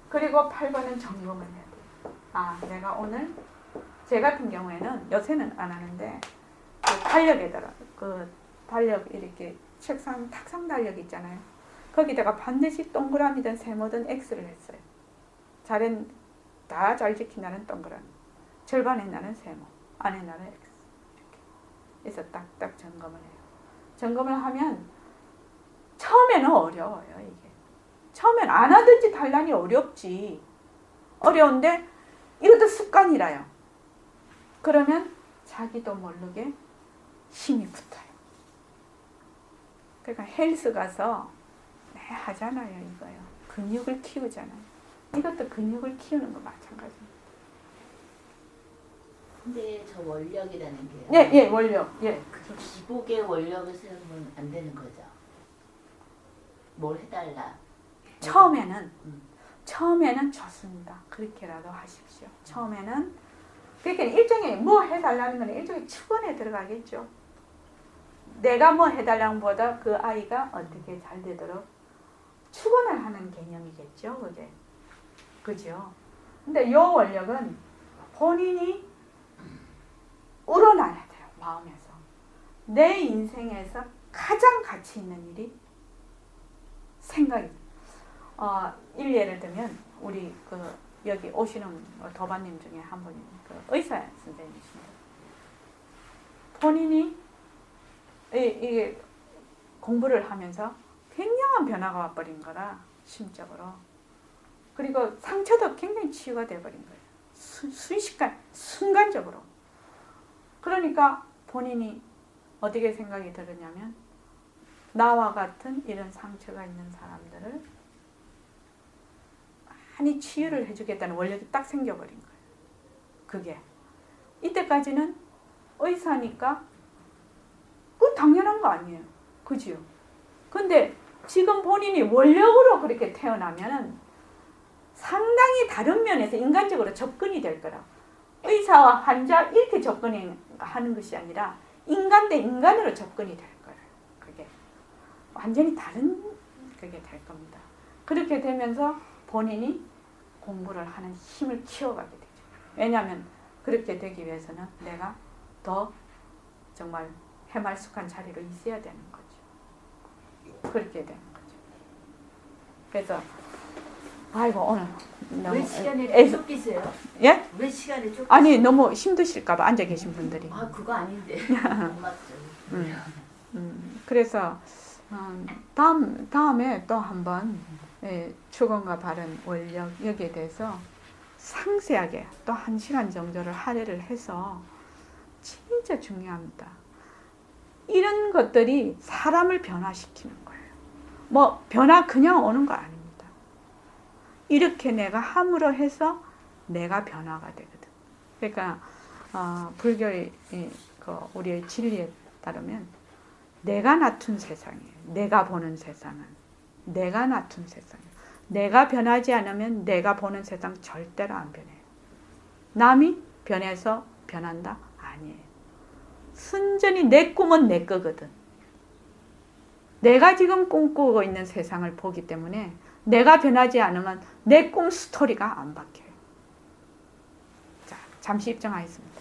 그리고 8번은 점검을 해야 돼요. 아, 내가 오늘 제 같은 경우에는 요새는 안 하는데 그 달력 이렇게 책상 탁상 달력 있잖아요. 거기다가 반드시 동그라미든 세모든 X를 했어요. 다 잘 지킨다는 동그라미, 절반의 나는 세모, 안에 나는 X 이렇게 해서 딱딱 점검을 해요. 점검을 하면 처음에는 어려워요. 이게 처음엔 안 하든지 달라니 어렵지. 어려운데 이것도 습관이라요. 그러면 자기도 모르게 힘이 붙어요. 그러니까 헬스 가서 하잖아요. 이거요. 근육을 키우잖아요. 이것도 근육을 키우는 거 마찬가지입니다. 근데 저 원력이라는 게요. 예, 원력. 예. 그 기복의 원력을 세우면 안 되는 거죠. 뭘 해달라. 처음에는 좋습니다. 그렇게라도 하십시오. 처음에는 그러니까 일종의 뭐 해달라는 건 일종의 축원에 들어가겠죠. 내가 뭐 해달라는 보다 그 아이가 어떻게 잘 되도록 축원을 하는 개념이겠죠. 그게. 그죠? 근데 이 원력은 본인이 우러나야 돼요. 마음에서. 내 인생에서 가장 가치 있는 일이 생각이. 예를 들면 우리 여기 오시는 도반님 중에 한 분이 의사 선생님이십니다. 본인이 이게 공부를 하면서 굉장한 변화가 와버린 거라 심적으로. 그리고 상처도 굉장히 치유가 돼버린 거예요. 순간적으로. 그러니까 본인이 어떻게 생각이 들었냐면 나와 같은 이런 상처가 있는 사람들을 많이 치유를 해주겠다는 원력이 딱 생겨버린 거예요. 그게. 이때까지는 의사니까 그 당연한 거 아니에요. 그지요? 근데 지금 본인이 원력으로 그렇게 태어나면 상당히 다른 면에서 인간적으로 접근이 될 거라. 의사와 환자 이렇게 접근하는 것이 아니라 인간 대 인간으로 접근이 될 거예요. 그게 완전히 다른 그게 될 겁니다. 그렇게 되면서 본인이 공부를 하는 힘을 키워가게 되죠. 왜냐하면 그렇게 되기 위해서는 내가 더 정말 해말숙한 자리로 있어야 되는 거죠. 그렇게 되는 거죠. 그래서 아이고 오늘 너무 왜 시간에 쫓기세요? 예? 왜 시간에 쫓기세요? 아니 너무 힘드실까봐 앉아 계신 분들이. 아 그거 아닌데. 안 맞죠. 그래서 다음에 또 한번 축원과 바른 원력 여기에 대해서 상세하게 또 1시간 정도를 할애를 해서 진짜 중요합니다. 이런 것들이 사람을 변화시키는 거예요. 뭐 변화 그냥 오는 거 아닙니다. 이렇게 내가 함으로 해서 내가 변화가 되거든. 그러니까 불교의 우리의 진리에 따르면 내가 낮춘 세상이에요. 내가 보는 세상은 내가 낮춘 세상이에요. 내가 변하지 않으면 내가 보는 세상 절대로 안 변해요. 남이 변해서 변한다? 아니에요. 순전히 내 꿈은 내 거거든. 내가 지금 꿈꾸고 있는 세상을 보기 때문에 내가 변하지 않으면 내 꿈 스토리가 안 바뀌어요. 자, 잠시 입장하겠습니다.